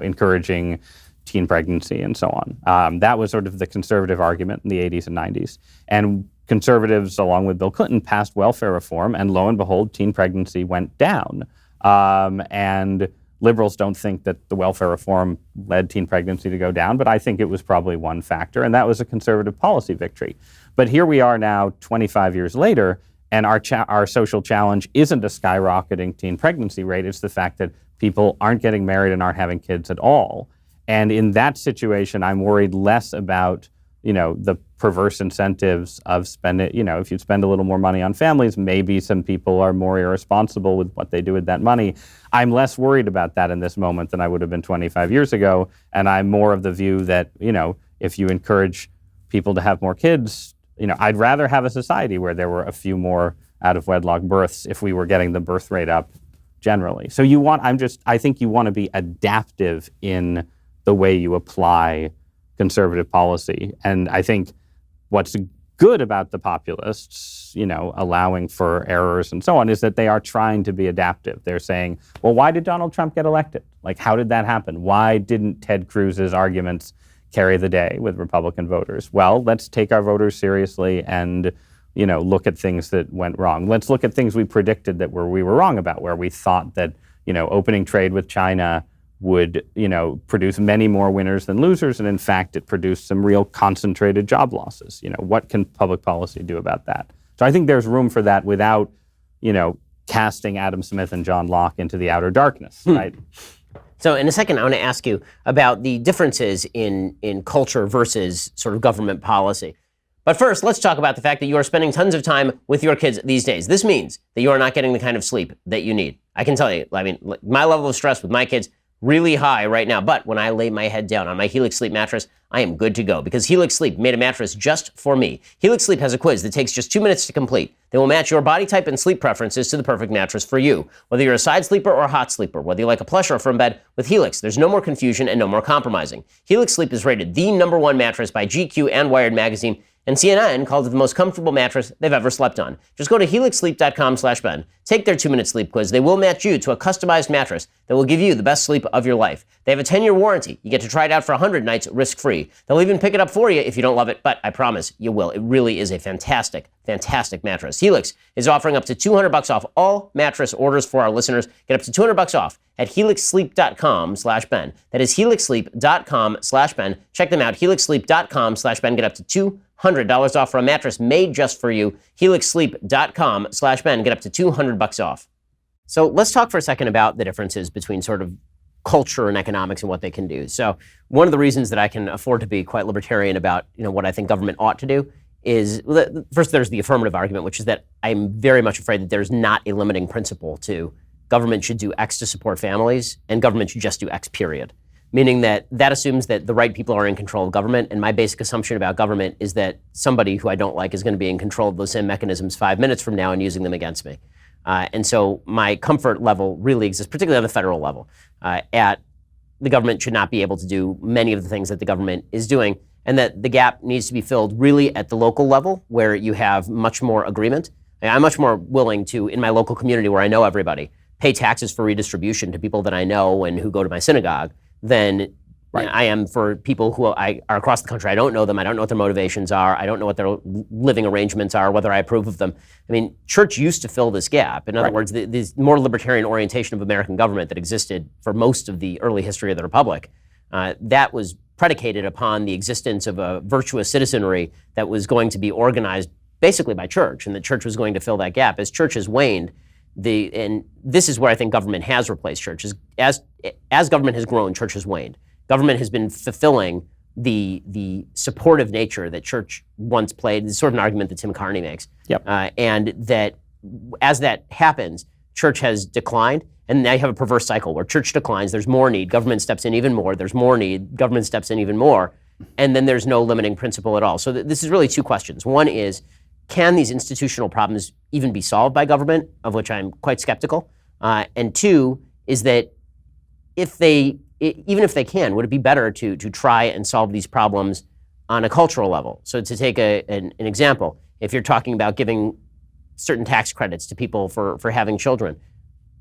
encouraging teen pregnancy and so on. That was sort of the conservative argument in the 80s and 90s. And conservatives, along with Bill Clinton, passed welfare reform, and lo and behold, teen pregnancy went down. And liberals don't think that the welfare reform led teen pregnancy to go down, but I think it was probably one factor, and that was a conservative policy victory. But here we are now, 25 years later, and our social challenge isn't a skyrocketing teen pregnancy rate. It's the fact that people aren't getting married and aren't having kids at all. And in that situation, I'm worried less about, the perverse incentives of spending, if you spend a little more money on families, maybe some people are more irresponsible with what they do with that money. I'm less worried about that in this moment than I would have been 25 years ago. And I'm more of the view that, if you encourage people to have more kids, I'd rather have a society where there were a few more out of wedlock births if we were getting the birth rate up generally. So I think you want to be adaptive in the way you apply conservative policy. And I think what's good about the populists, allowing for errors and so on, is that they are trying to be adaptive. They're saying, well, why did Donald Trump get elected? How did that happen? Why didn't Ted Cruz's arguments carry the day with Republican voters? Well, let's take our voters seriously and, look at things that went wrong. Let's look at things we predicted that we were wrong about, where we thought that, opening trade with China would, produce many more winners than losers, and in fact, it produced some real concentrated job losses. What can public policy do about that? So I think there's room for that without, casting Adam Smith and John Locke into the outer darkness, right? So in a second, I want to ask you about the differences in culture versus sort of government policy. But first, let's talk about the fact that you are spending tons of time with your kids these days. This means that you are not getting the kind of sleep that you need. I can tell you, my level of stress with my kids, really high right now, but when I lay my head down on my Helix Sleep mattress, I am good to go, because Helix Sleep made a mattress just for me. Helix Sleep has a quiz that takes just 2 minutes to complete. They will match your body type and sleep preferences to the perfect mattress for you. Whether you're a side sleeper or a hot sleeper, whether you like a plush or a firm bed, with Helix, there's no more confusion and no more compromising. Helix Sleep is rated the #1 mattress by GQ and Wired Magazine, and CNN called it the most comfortable mattress they've ever slept on. Just go to helixsleep.com/Ben. Take their 2-minute sleep quiz. They will match you to a customized mattress that will give you the best sleep of your life. They have a 10-year warranty. You get to try it out for 100 nights risk-free. They'll even pick it up for you if you don't love it, but I promise you will. It really is a fantastic, fantastic mattress. Helix is offering up to $200 off all mattress orders for our listeners. Get up to $200 off at helixsleep.com/Ben. That is helixsleep.com/Ben. Check them out, helixsleep.com/Ben. Get up to $200 off for a mattress made just for you. helixsleep.com/Ben. Get up to $200 off. So let's talk for a second about the differences between sort of culture and economics and what they can do. So one of the reasons that I can afford to be quite libertarian about, what I think government ought to do is, first, there's the affirmative argument, which is that I'm very much afraid that there's not a limiting principle to government should do X to support families and government should just do X, period. Meaning that assumes that the right people are in control of government, and my basic assumption about government is that somebody who I don't like is going to be in control of those same mechanisms 5 minutes from now and using them against me. And so my comfort level really exists, particularly on the federal level, at the government should not be able to do many of the things that the government is doing, and that the gap needs to be filled really at the local level where you have much more agreement. I'm much more willing to, in my local community where I know everybody, pay taxes for redistribution to people that I know and who go to my synagogue than Right. I am for people who are across the country. I don't know them. I don't know what their motivations are. I don't know what their living arrangements are, whether I approve of them. I mean, church used to fill this gap. In other words, the more libertarian orientation of American government that existed for most of the early history of the Republic, that was predicated upon the existence of a virtuous citizenry that was going to be organized basically by church, and the church was going to fill that gap. As church has waned, and this is where I think government has replaced church. As government has grown, church has waned. Government has been fulfilling the supportive nature that church once played. This is sort of an argument that Tim Carney makes. Yep. And that as that happens, church has declined, and now you have a perverse cycle where church declines, there's more need, government steps in even more, there's more need, government steps in even more, and then there's no limiting principle at all. So this is really two questions. One is, can these institutional problems even be solved by government, of which I'm quite skeptical? And two is that even if they can, would it be better to try and solve these problems on a cultural level? So to take an example, if you're talking about giving certain tax credits to people for having children,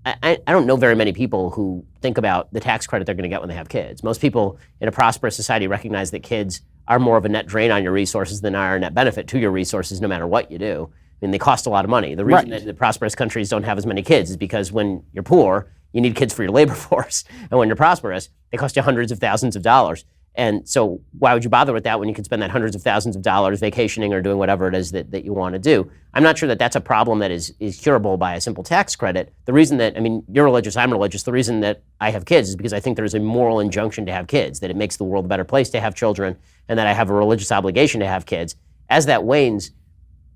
I don't know very many people who think about the tax credit they're going to get when they have kids. Most people in a prosperous society recognize that kids are more of a net drain on your resources than are a net benefit to your resources no matter what you do. I mean, they cost a lot of money. The reason that the prosperous countries don't have as many kids is because when you're poor, you need kids for your labor force. And when you're prosperous, they cost you hundreds of thousands of dollars. And so why would you bother with that when you could spend that hundreds of thousands of dollars vacationing or doing whatever it is that you want to do? I'm not sure that that's a problem that is curable by a simple tax credit. The reason that, I mean, you're religious, I'm religious. The reason that I have kids is because I think there's a moral injunction to have kids, that it makes the world a better place to have children, and that I have a religious obligation to have kids. As that wanes,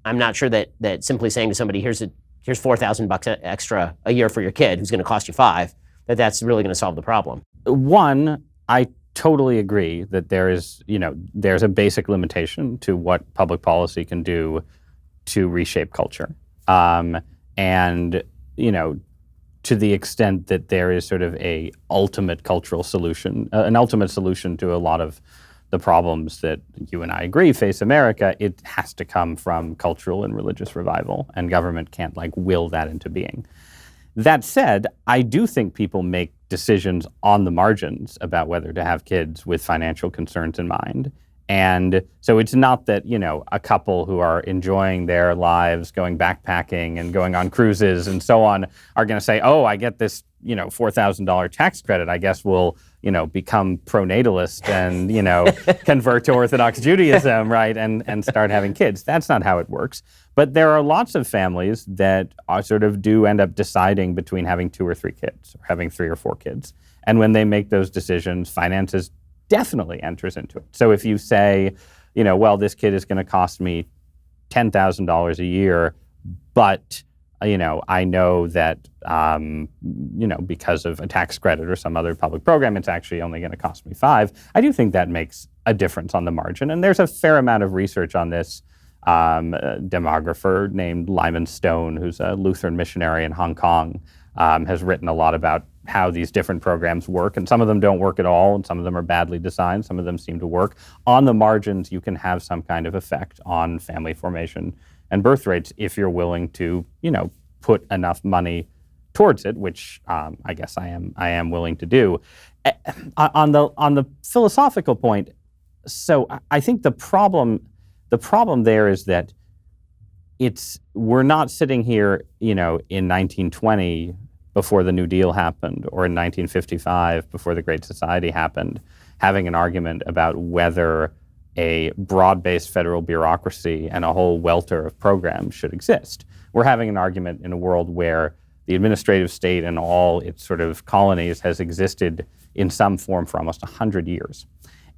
I'm not sure that simply saying to somebody, here's $4,000 extra a year for your kid, who's going to cost you $5,000, that's really going to solve the problem. One, I totally agree that there's a basic limitation to what public policy can do to reshape culture. And, to the extent that there is sort of an ultimate cultural solution, an ultimate solution to a lot of the problems that you and I agree face America, it has to come from cultural and religious revival, and government can't will that into being. That said, I do think people make decisions on the margins about whether to have kids with financial concerns in mind. And so it's not that, a couple who are enjoying their lives, going backpacking and going on cruises and so on, are going to say, oh, I get this, $4,000 tax credit. I guess we'll, become pronatalist and, convert to Orthodox Judaism, right, and start having kids. That's not how it works. But there are lots of families that sort of do end up deciding between having 2 or 3 kids, or having 3 or 4 kids. And when they make those decisions, finances definitely enters into it. So if you say, well, this kid is going to cost me $10,000 a year, but I know that, because of a tax credit or some other public program, it's actually only going to cost me $5,000. I do think that makes a difference on the margin. And there's a fair amount of research on this. A demographer named Lyman Stone, who's a Lutheran missionary in Hong Kong, has written a lot about how these different programs work. And some of them don't work at all, and some of them are badly designed. Some of them seem to work. On the margins, you can have some kind of effect on family formation and birth rates if you're willing to, put enough money towards it, which I guess I am willing to do. On the philosophical point, so I think the problem there is that we're not sitting here, in 1920 before the New Deal happened, or in 1955 before the Great Society happened, having an argument about whether a broad-based federal bureaucracy and a whole welter of programs should exist. We're having an argument in a world where the administrative state and all its sort of colonies has existed in some form for almost 100 years.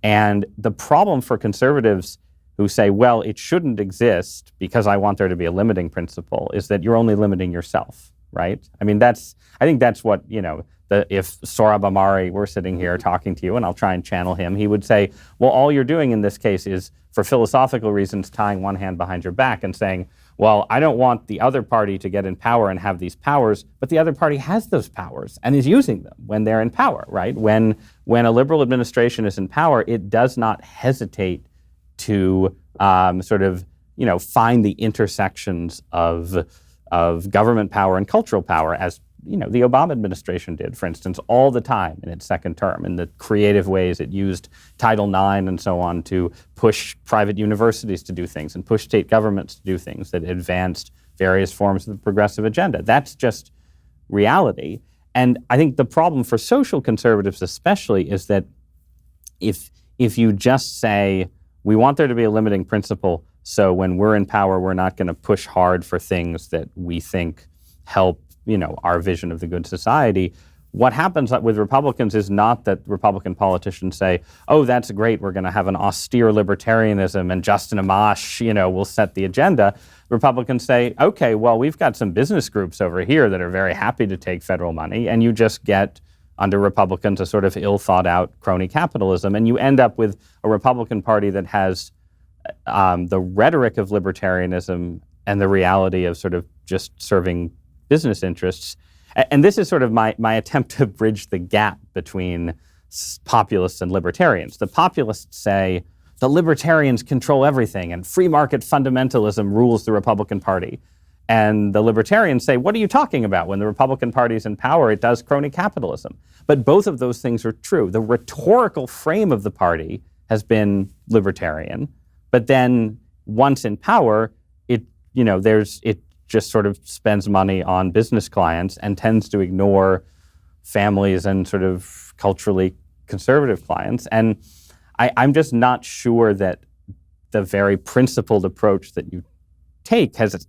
And the problem for conservatives who say, well, it shouldn't exist because I want there to be a limiting principle, is that you're only limiting yourself, right? I mean, I think that's what, if Sohrab Ahmari were sitting here talking to you, and I'll try and channel him, he would say, well, all you're doing in this case is, for philosophical reasons, tying one hand behind your back and saying, well, I don't want the other party to get in power and have these powers, but the other party has those powers and is using them when they're in power, right? When a liberal administration is in power, it does not hesitate to find the intersections of government power and cultural power, as the Obama administration did, for instance, all the time in its second term, in the creative ways it used Title IX and so on to push private universities to do things and push state governments to do things that advanced various forms of the progressive agenda. That's just reality. And I think the problem for social conservatives especially is that if you just say, we want there to be a limiting principle, so when we're in power, we're not going to push hard for things that we think help, our vision of the good society. What happens with Republicans is not that Republican politicians say, oh, that's great, we're going to have an austere libertarianism and Justin Amash, will set the agenda. Republicans say, okay, well, we've got some business groups over here that are very happy to take federal money, and you just get, under Republicans, a sort of ill-thought-out crony capitalism, and you end up with a Republican Party that has the rhetoric of libertarianism and the reality of sort of just serving business interests. And this is sort of my attempt to bridge the gap between populists and libertarians. The populists say the libertarians control everything and free market fundamentalism rules the Republican Party. And the libertarians say, what are you talking about? When the Republican Party is in power, it does crony capitalism. But both of those things are true. The rhetorical frame of the party has been libertarian, but then once in power, it just sort of spends money on business clients and tends to ignore families and sort of culturally conservative clients. And I'm just not sure that the very principled approach that you take has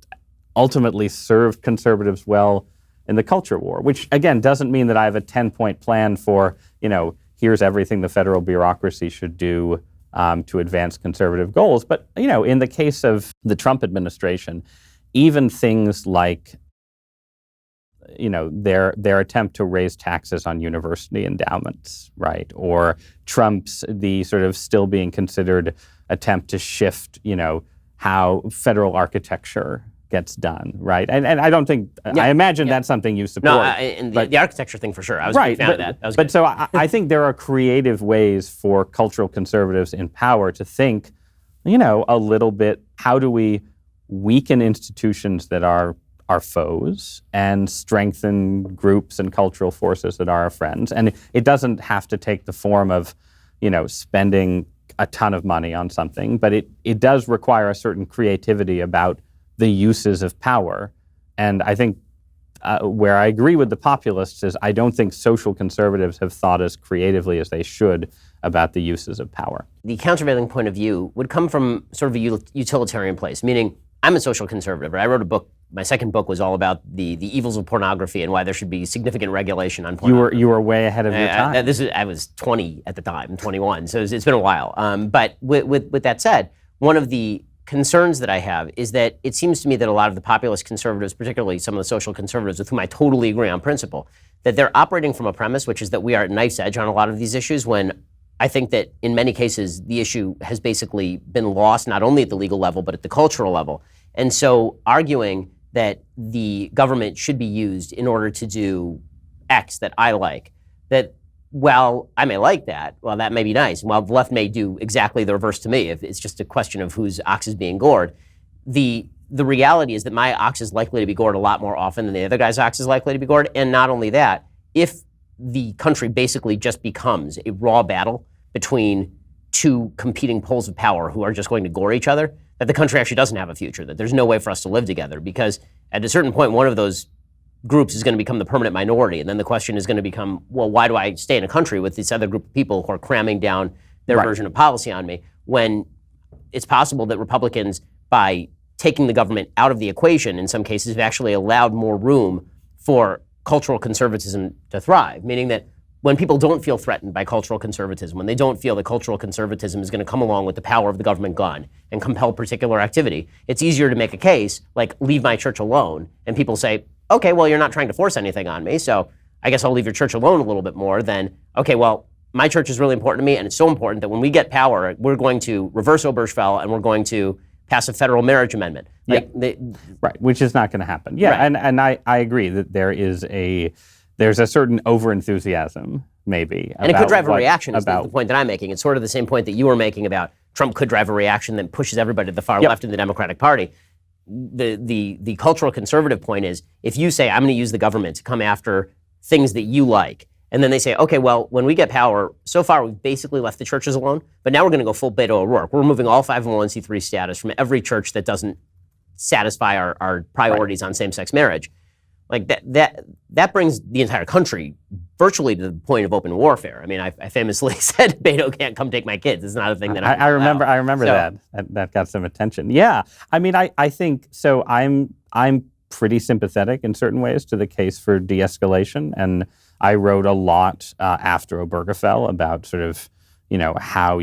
ultimately served conservatives well in the culture war, which again doesn't mean that I have a 10-point plan for, here's everything the federal bureaucracy should do to advance conservative goals. But, in the case of the Trump administration, even things like, their attempt to raise taxes on university endowments, right? Or the sort of still being considered attempt to shift, how federal architecture gets done, right? And I don't think, I imagine that's something you support. No, and the architecture thing for sure. I was a big fan of that. That was but good. so I think there are creative ways for cultural conservatives in power to think, a little bit, how do we weaken institutions that are our foes and strengthen groups and cultural forces that are our friends? And it doesn't have to take the form of, spending a ton of money on something, but it does require a certain creativity about the uses of power. And I think where I agree with the populists is I don't think social conservatives have thought as creatively as they should about the uses of power. The countervailing point of view would come from sort of a utilitarian place, meaning I'm a social conservative. Right? I wrote a book. My second book was all about the evils of pornography and why there should be significant regulation on pornography. You were way ahead of your time. I was 20 at the time, I'm 21, so it's been a while. But with that said, one of the concerns that I have is that it seems to me that a lot of the populist conservatives, particularly some of the social conservatives with whom I totally agree on principle, that they're operating from a premise, which is that we are at knife's edge on a lot of these issues, when I think that in many cases the issue has basically been lost not only at the legal level but at the cultural level. And so arguing that the government should be used in order to do X that I like, that while I may like that, well, that may be nice, and while the left may do exactly the reverse to me, if it's just a question of whose ox is being gored, the reality is that my ox is likely to be gored a lot more often than the other guy's ox is likely to be gored. And not only that, if the country basically just becomes a raw battle between two competing poles of power who are just going to gore each other, that the country actually doesn't have a future, that there's no way for us to live together, because at a certain point, one of those groups is going to become the permanent minority. And then the question is going to become, well, why do I stay in a country with this other group of people who are cramming down their version of policy on me, when it's possible that Republicans, by taking the government out of the equation, in some cases, have actually allowed more room for cultural conservatism to thrive, meaning that when people don't feel threatened by cultural conservatism, when they don't feel that cultural conservatism is going to come along with the power of the government gun and compel particular activity, it's easier to make a case like, leave my church alone. And people say, okay, well, you're not trying to force anything on me, so I guess I'll leave your church alone a little bit more than, okay, well, my church is really important to me, and it's so important that when we get power, we're going to reverse Obergefell and we're going to pass a federal marriage amendment. Like, right, which is not going to happen. Yeah, right. and I agree that there's a certain overenthusiasm, maybe. And it could drive a reaction, is the point that I'm making. It's sort of the same point that you were making about Trump could drive a reaction that pushes everybody to the far left in the Democratic Party. the cultural conservative point is, if you say, I'm going to use the government to come after things that you like, and then they say, okay, well, when we get power, so far we've basically left the churches alone, but now we're going to go full Beto O'Rourke. We're removing all 501c3 status from every church that doesn't satisfy our priorities on same-sex marriage. Like that brings the entire country virtually to the point of open warfare. I mean, I famously said, Beto can't come take my kids. It's not a thing that I remember. I remember that got some attention. Yeah, I mean, I think so. I'm pretty sympathetic in certain ways to the case for de-escalation, and I wrote a lot after Obergefell about sort of, how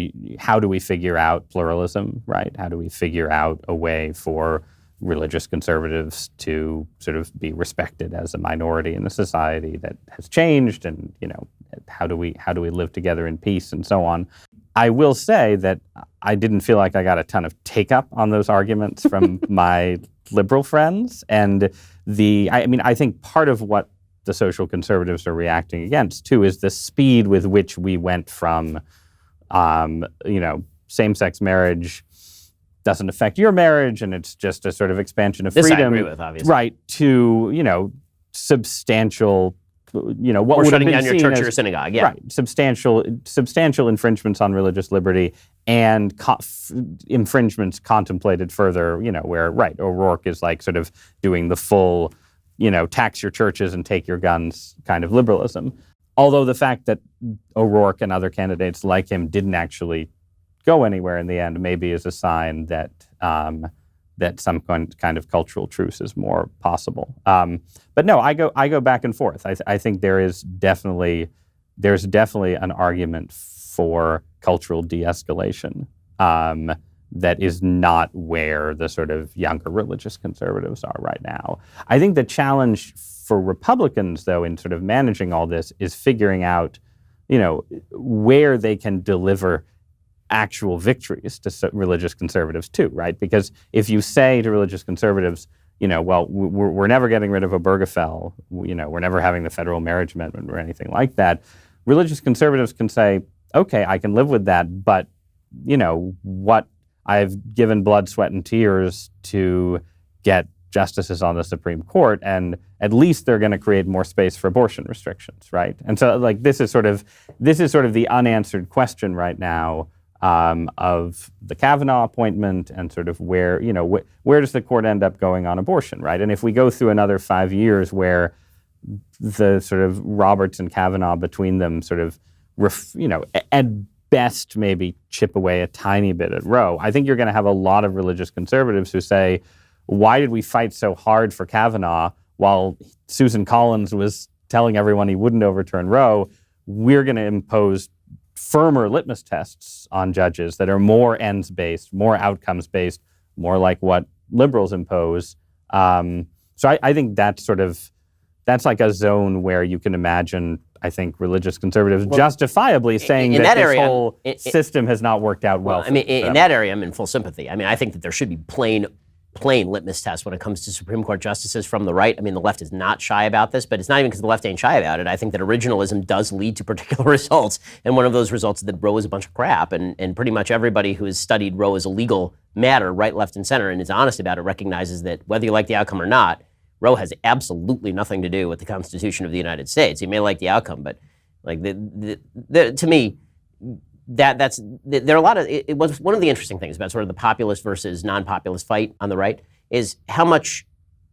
do we figure out pluralism, right? How do we figure out a way for religious conservatives to sort of be respected as a minority in a society that has changed, and how do we live together in peace and so on. I will say that I didn't feel like I got a ton of take up on those arguments from my liberal friends, and I think part of what the social conservatives are reacting against too is the speed with which we went from same-sex marriage doesn't affect your marriage, and it's just a sort of expansion of freedom. This I agree with, obviously. Right, to, substantial, what Or would shutting have been down your seen church as, or your synagogue, yeah. Right, substantial infringements on religious liberty, and infringements contemplated further, where, O'Rourke is like sort of doing the full, tax your churches and take your guns kind of liberalism. Although the fact that O'Rourke and other candidates like him didn't actually go anywhere in the end maybe is a sign that that some kind of cultural truce is more possible. But no, I go back and forth. I think there's definitely an argument for cultural de-escalation that is not where the sort of younger religious conservatives are right now. I think the challenge for Republicans, though, in sort of managing all this is figuring out, where they can deliver actual victories to religious conservatives too, right? Because if you say to religious conservatives, well, we're never getting rid of Obergefell, we're never having the federal marriage amendment or anything like that, religious conservatives can say, okay, I can live with that, but, what I've given blood, sweat, and tears to get justices on the Supreme Court, and at least they're going to create more space for abortion restrictions, right? And so, this is sort of the unanswered question right now of the Kavanaugh appointment, and sort of where does the court end up going on abortion, right? And if we go through another 5 years where the sort of Roberts and Kavanaugh between them sort of, at best maybe chip away a tiny bit at Roe, I think you're going to have a lot of religious conservatives who say, why did we fight so hard for Kavanaugh while Susan Collins was telling everyone he wouldn't overturn Roe? We're going to impose firmer litmus tests on judges that are more ends-based, more outcomes-based, more like what liberals impose. So I think that's like a zone where you can imagine, I think, religious conservatives justifiably saying that this whole system has not worked out well. In that area, I'm in full sympathy. I think that there should be plain litmus tests when it comes to Supreme Court justices from the right. The left is not shy about this, but it's not even because the left ain't shy about it. I think that originalism does lead to particular results, and one of those results is that Roe is a bunch of crap, and pretty much everybody who has studied Roe as a legal matter, right, left, and center, and is honest about it, recognizes that whether you like the outcome or not, Roe has absolutely nothing to do with the Constitution of the United States. You may like the outcome, but to me, there are a lot of, it was one of the interesting things about sort of the populist versus non-populist fight on the right is how much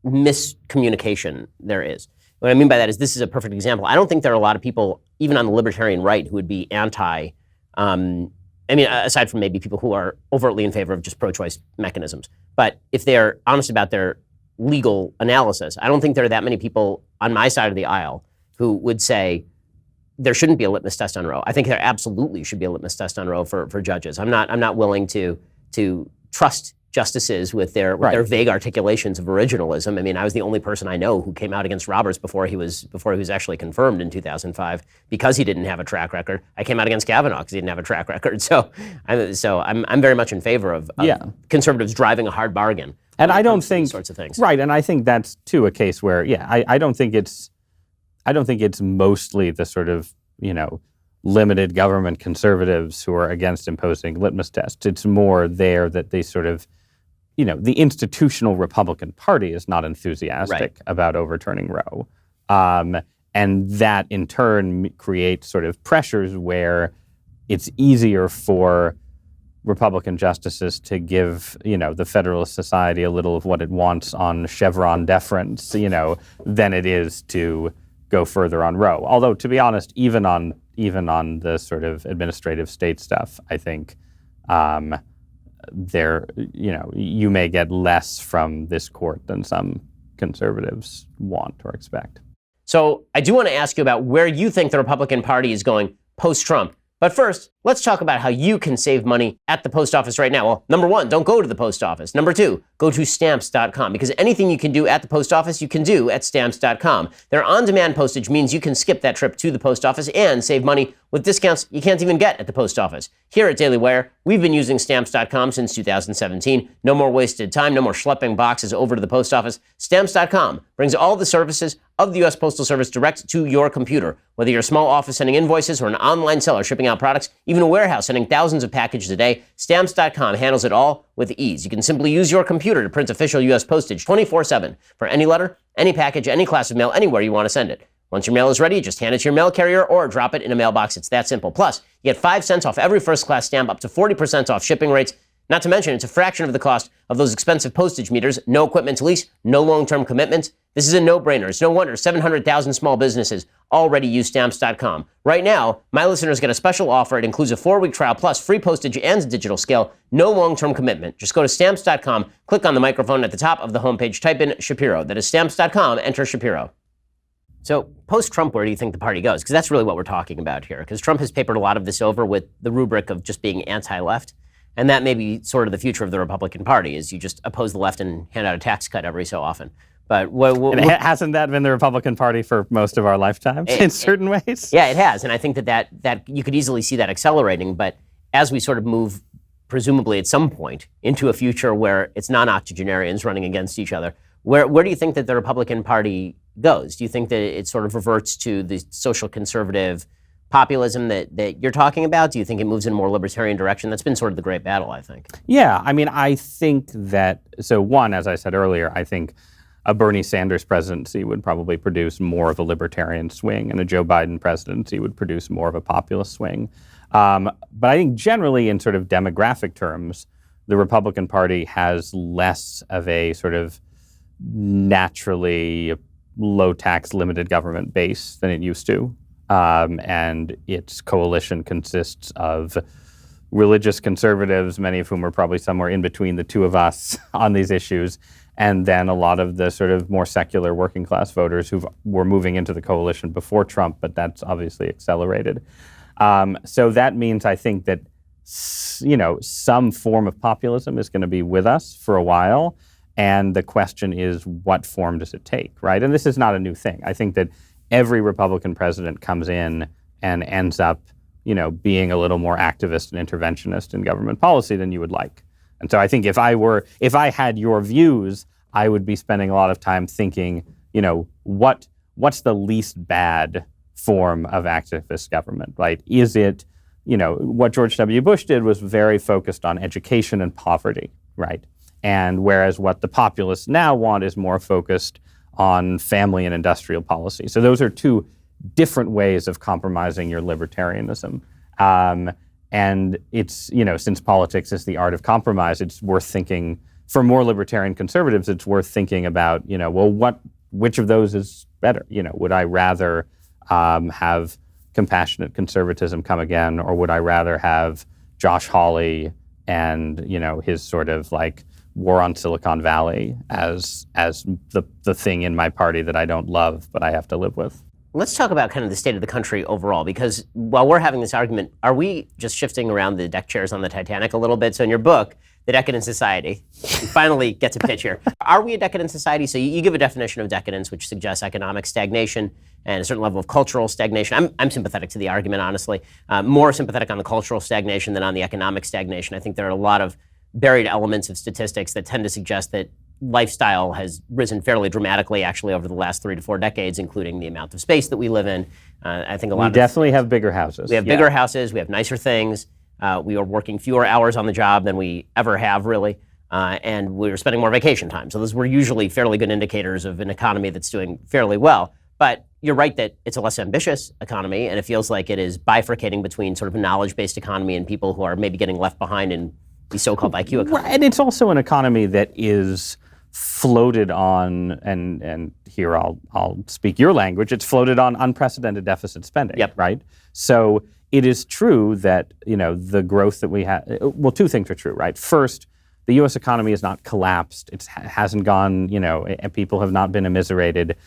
miscommunication there is. What I mean by that is, this is a perfect example. I don't think there are a lot of people, even on the libertarian right, who would be anti, aside from maybe people who are overtly in favor of just pro-choice mechanisms. But if they're honest about their legal analysis, I don't think there are that many people on my side of the aisle who would say there shouldn't be a litmus test on Roe. I think there absolutely should be a litmus test on Roe for judges. I'm not willing to trust justices with their vague articulations of originalism. I was the only person I know who came out against Roberts before he was actually confirmed in 2005 because he didn't have a track record. I came out against Kavanaugh because he didn't have a track record. So I'm very much in favor of conservatives driving a hard bargain. And I don't think these sorts of things. Right, and I think that's too a case where I don't think it's mostly the sort of limited government conservatives who are against imposing litmus tests. It's more there that they sort of the institutional Republican Party is not enthusiastic about overturning Roe. And that in turn creates sort of pressures where it's easier for Republican justices to give, the Federalist Society a little of what it wants on Chevron deference, than it is to go further on Roe. Although, to be honest, even on the sort of administrative state stuff, I think you may get less from this court than some conservatives want or expect. So I do want to ask you about where you think the Republican Party is going post-Trump. But first, let's talk about how you can save money at the post office right now. Well, number one, don't go to the post office. Number two, go to stamps.com, because anything you can do at the post office, you can do at stamps.com. Their on-demand postage means you can skip that trip to the post office and save money with discounts you can't even get at the post office. Here at Daily Wire, we've been using stamps.com since 2017. No more wasted time, no more schlepping boxes over to the post office. Stamps.com brings all the services of the U.S. Postal Service direct to your computer. Whether you're a small office sending invoices or an online seller shipping out products, even a warehouse sending thousands of packages a day, Stamps.com handles it all with ease. You can simply use your computer to print official U.S. postage 24/7 for any letter, any package, any class of mail, anywhere you want to send it. Once your mail is ready, just hand it to your mail carrier or drop it in a mailbox. It's that simple. Plus, you get 5 cents off every first-class stamp, up to 40% off shipping rates. Not to mention, it's a fraction of the cost of those expensive postage meters, no equipment to lease, no long-term commitments. This is a no-brainer. It's no wonder 700,000 small businesses already use Stamps.com. Right now, my listeners get a special offer. It includes a 4-week trial plus free postage and digital scale. No long-term commitment. Just go to Stamps.com, click on the microphone at the top of the homepage, type in Shapiro. That is Stamps.com, enter Shapiro. So post-Trump, where do you think the party goes? Because that's really what we're talking about here. Because Trump has papered a lot of this over with the rubric of just being anti-left. And that may be sort of the future of the Republican Party, is you just oppose the left and hand out a tax cut every so often. But hasn't that been the Republican Party for most of our lifetimes in certain ways? Yeah, it has. And I think that you could easily see that accelerating. But as we sort of move, presumably at some point, into a future where it's non-octogenarians running against each other, where do you think that the Republican Party goes? Do you think that it sort of reverts to the social conservative populism that you're talking about? Do you think it moves in a more libertarian direction? That's been sort of the great battle, I think. Yeah, I mean, I think that, so one, as I said earlier, I think a Bernie Sanders presidency would probably produce more of a libertarian swing, and a Joe Biden presidency would produce more of a populist swing. But I think generally in sort of demographic terms, the Republican Party has less of a sort of naturally low-tax, limited government base than it used to. And its coalition consists of religious conservatives, many of whom are probably somewhere in between the two of us on these issues, and then a lot of the sort of more secular working class voters who were moving into the coalition before Trump, but that's obviously accelerated. So that means I think that, some form of populism is going to be with us for a while, and the question is, what form does it take, right? And this is not a new thing. I think that every Republican president comes in and ends up, being a little more activist and interventionist in government policy than you would like. And so I think if I had your views, I would be spending a lot of time thinking, what's the least bad form of activist government, right? Is it, what George W. Bush did was very focused on education and poverty, right? And whereas what the populists now want is more focused on family and industrial policy. So those are two different ways of compromising your libertarianism. And it's, since politics is the art of compromise, it's worth thinking, for more libertarian conservatives, it's worth thinking about, which of those is better? Would I rather have compassionate conservatism come again, or would I rather have Josh Hawley and, his sort of like war on Silicon Valley as the thing in my party that I don't love, but I have to live with? Let's talk about kind of the state of the country overall, because while we're having this argument, are we just shifting around the deck chairs on the Titanic a little bit? So in your book, The Decadent Society, you finally get to pitch here. Are we a decadent society? So you give a definition of decadence, which suggests economic stagnation and a certain level of cultural stagnation. I'm sympathetic to the argument, honestly. More sympathetic on the cultural stagnation than on the economic stagnation. I think there are a lot of buried elements of statistics that tend to suggest that lifestyle has risen fairly dramatically, actually, over the last 3 to 4 decades, including the amount of space that we live in. I think we definitely have bigger houses. We have bigger houses. We have nicer things. We are working fewer hours on the job than we ever have, really. and we were spending more vacation time. So those were usually fairly good indicators of an economy that's doing fairly well. But you're right that it's a less ambitious economy, and it feels like it is bifurcating between sort of a knowledge-based economy and people who are maybe getting left behind in the so-called IQ economy. Right, and it's also an economy that is floated on, and here I'll speak your language, it's floated on unprecedented deficit spending, right? So it is true that, the growth that we have, well, two things are true, right? First, the U.S. economy has not collapsed. It hasn't gone, and people have not been immiserated.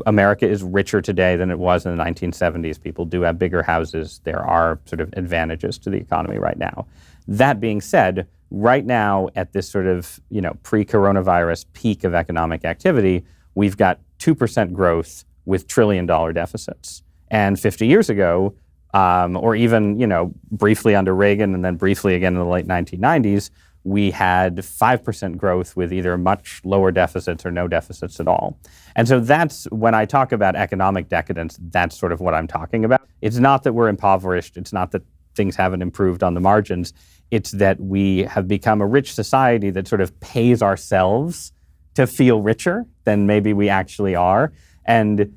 America is richer today than it was in the 1970s. People do have bigger houses. There are sort of advantages to the economy right now. That being said, right now at this sort of, pre-coronavirus peak of economic activity, we've got 2% growth with trillion-dollar deficits. And 50 years ago, or even, briefly under Reagan and then briefly again in the late 1990s, we had 5% growth with either much lower deficits or no deficits at all. And so that's, when I talk about economic decadence, that's sort of what I'm talking about. It's not that we're impoverished. It's not that things haven't improved on the margins. It's that we have become a rich society that sort of pays ourselves to feel richer than maybe we actually are. And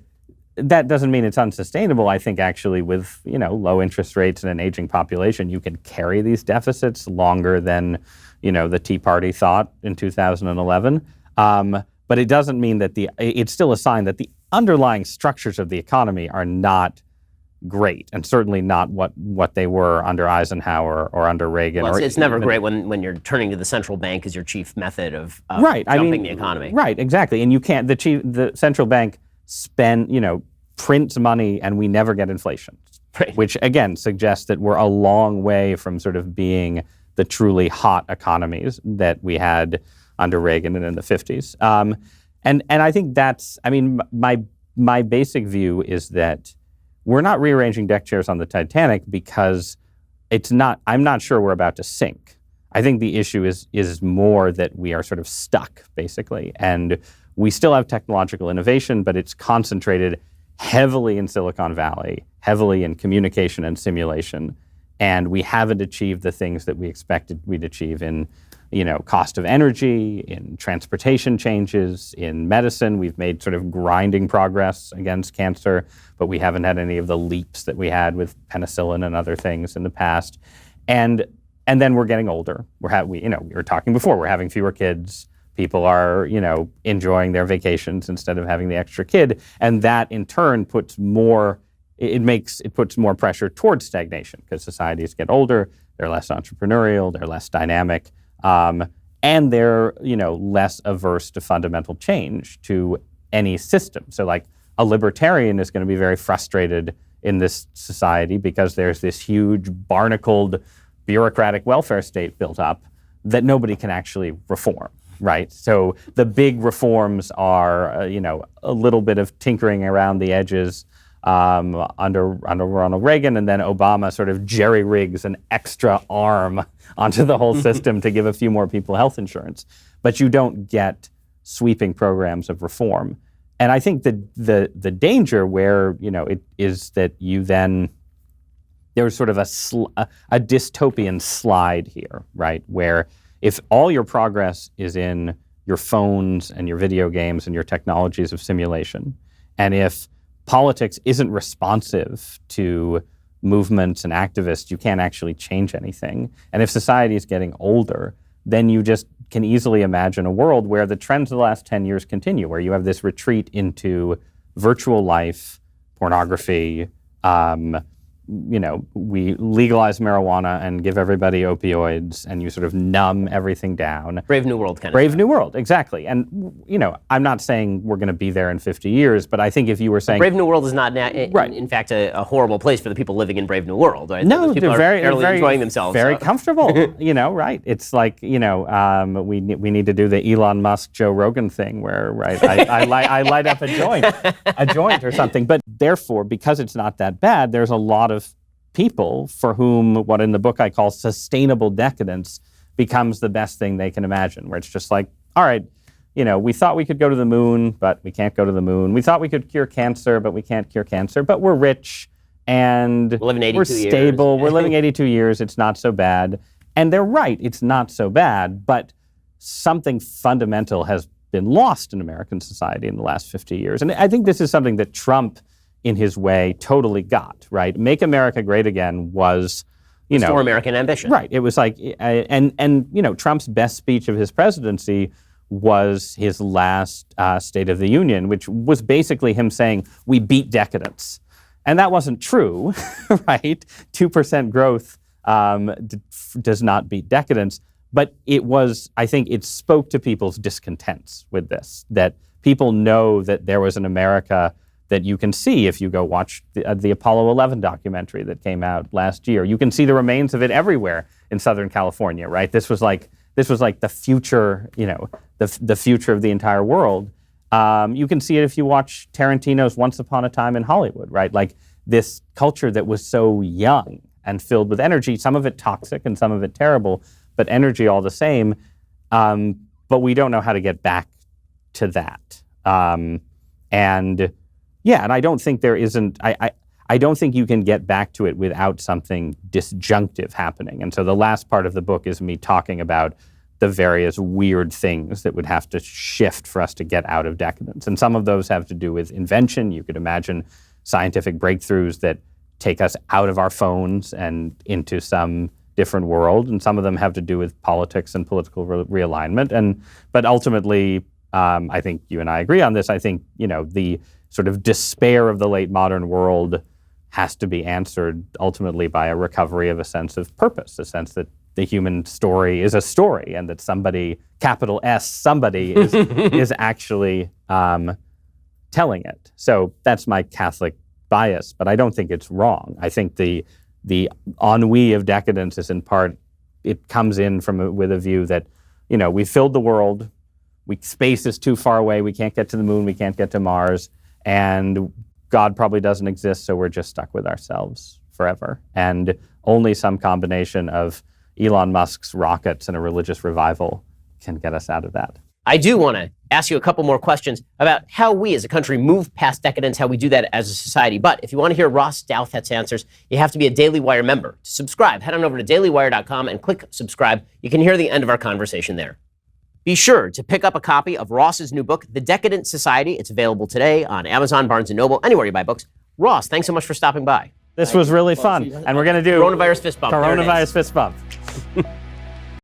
that doesn't mean it's unsustainable. I think actually with, low interest rates and an aging population, you can carry these deficits longer than, the Tea Party thought in 2011. But it doesn't mean that it's still a sign that the underlying structures of the economy are not great, and certainly not what they were under Eisenhower or under Reagan. Well, it's never great when you're turning to the central bank as your chief method of jumping the economy. Right, exactly. And you can't, the central bank prints money and we never get inflation, which again suggests that we're a long way from sort of being the truly hot economies that we had under Reagan and in the 50s. And I think that's, my basic view is that we're not rearranging deck chairs on the Titanic because I'm not sure we're about to sink. I think the issue is more that we are sort of stuck, basically. And we still have technological innovation, but it's concentrated heavily in Silicon Valley, heavily in communication and simulation. And we haven't achieved the things that we expected we'd achieve in, cost of energy, in transportation changes, in medicine. We've made sort of grinding progress against cancer, but we haven't had any of the leaps that we had with penicillin and other things in the past. And then we're getting older. We were talking before, we're having fewer kids. People are, enjoying their vacations instead of having the extra kid. And that in turn puts more pressure towards stagnation because societies get older, they're less entrepreneurial, they're less dynamic, and they're, less averse to fundamental change to any system. So like a libertarian is going to be very frustrated in this society because there's this huge barnacled bureaucratic welfare state built up that nobody can actually reform. Right. So the big reforms are, a little bit of tinkering around the edges under Ronald Reagan, and then Obama sort of jerry-rigs an extra arm onto the whole system to give a few more people health insurance. But you don't get sweeping programs of reform. And I think the danger where, it is that there's sort of a dystopian slide here, right, where if all your progress is in your phones and your video games and your technologies of simulation, and if politics isn't responsive to movements and activists, you can't actually change anything. And if society is getting older, then you just can easily imagine a world where the trends of the last 10 years continue, where you have this retreat into virtual life, pornography, we legalize marijuana and give everybody opioids, and you sort of numb everything down. Brave New World kind of Brave stuff. New World, exactly. And, I'm not saying we're going to be there in 50 years, but I think if you were saying... Brave New World is not, in fact, a horrible place for the people living in Brave New World, right? No, people they're are very enjoying themselves. Very comfortable, right? It's like, we need to do the Elon Musk, Joe Rogan thing where, right, I light up a joint or something. But therefore, because it's not that bad, there's a lot of people for whom what in the book I call sustainable decadence becomes the best thing they can imagine, where it's just like, all right, we thought we could go to the moon, but we can't go to the moon. We thought we could cure cancer, but we can't cure cancer. But we're rich and we're stable. We're living 82 years. It's not so bad. And they're right. It's not so bad. But something fundamental has been lost in American society in the last 50 years. And I think this is something that Trump, in his way, totally got, right? Make America Great Again was, Restore American ambition. Right. It was like, and Trump's best speech of his presidency was his last State of the Union, which was basically him saying, we beat decadence. And that wasn't true, right? 2% growth does not beat decadence. But it was, I think it spoke to people's discontents with this, that people know that there was an America that you can see if you go watch the Apollo 11 documentary that came out last year. You can see the remains of it everywhere in Southern California, right? This was like the future, the future of the entire world. You can see it if you watch Tarantino's Once Upon a Time in Hollywood, right? Like this culture that was so young and filled with energy, some of it toxic and some of it terrible, but energy all the same. But we don't know how to get back to that. And I don't think there isn't, I don't think you can get back to it without something disjunctive happening. And so the last part of the book is me talking about the various weird things that would have to shift for us to get out of decadence. And some of those have to do with invention. You could imagine scientific breakthroughs that take us out of our phones and into some different world. And some of them have to do with politics and political realignment. But ultimately, I think you and I agree on this. I think, the sort of despair of the late modern world has to be answered ultimately by a recovery of a sense of purpose, a sense that the human story is a story and that somebody, capital S, somebody is actually telling it. So that's my Catholic bias, but I don't think it's wrong. I think the ennui of decadence is in part, it comes in with a view that, we filled the world, space is too far away, we can't get to the moon, we can't get to Mars, and God probably doesn't exist, so we're just stuck with ourselves forever. And only some combination of Elon Musk's rockets and a religious revival can get us out of that. I do want to ask you a couple more questions about how we as a country move past decadence, how we do that as a society. But if you want to hear Ross Douthat's answers, you have to be a Daily Wire member. To subscribe, head on over to dailywire.com and click subscribe. You can hear the end of our conversation there. Be sure to pick up a copy of Ross's new book, The Decadent Society. It's available today on Amazon, Barnes & Noble, anywhere you buy books. Ross, thanks so much for stopping by. This was really fun. And we're going to do Coronavirus fist bump. Coronavirus fist bump.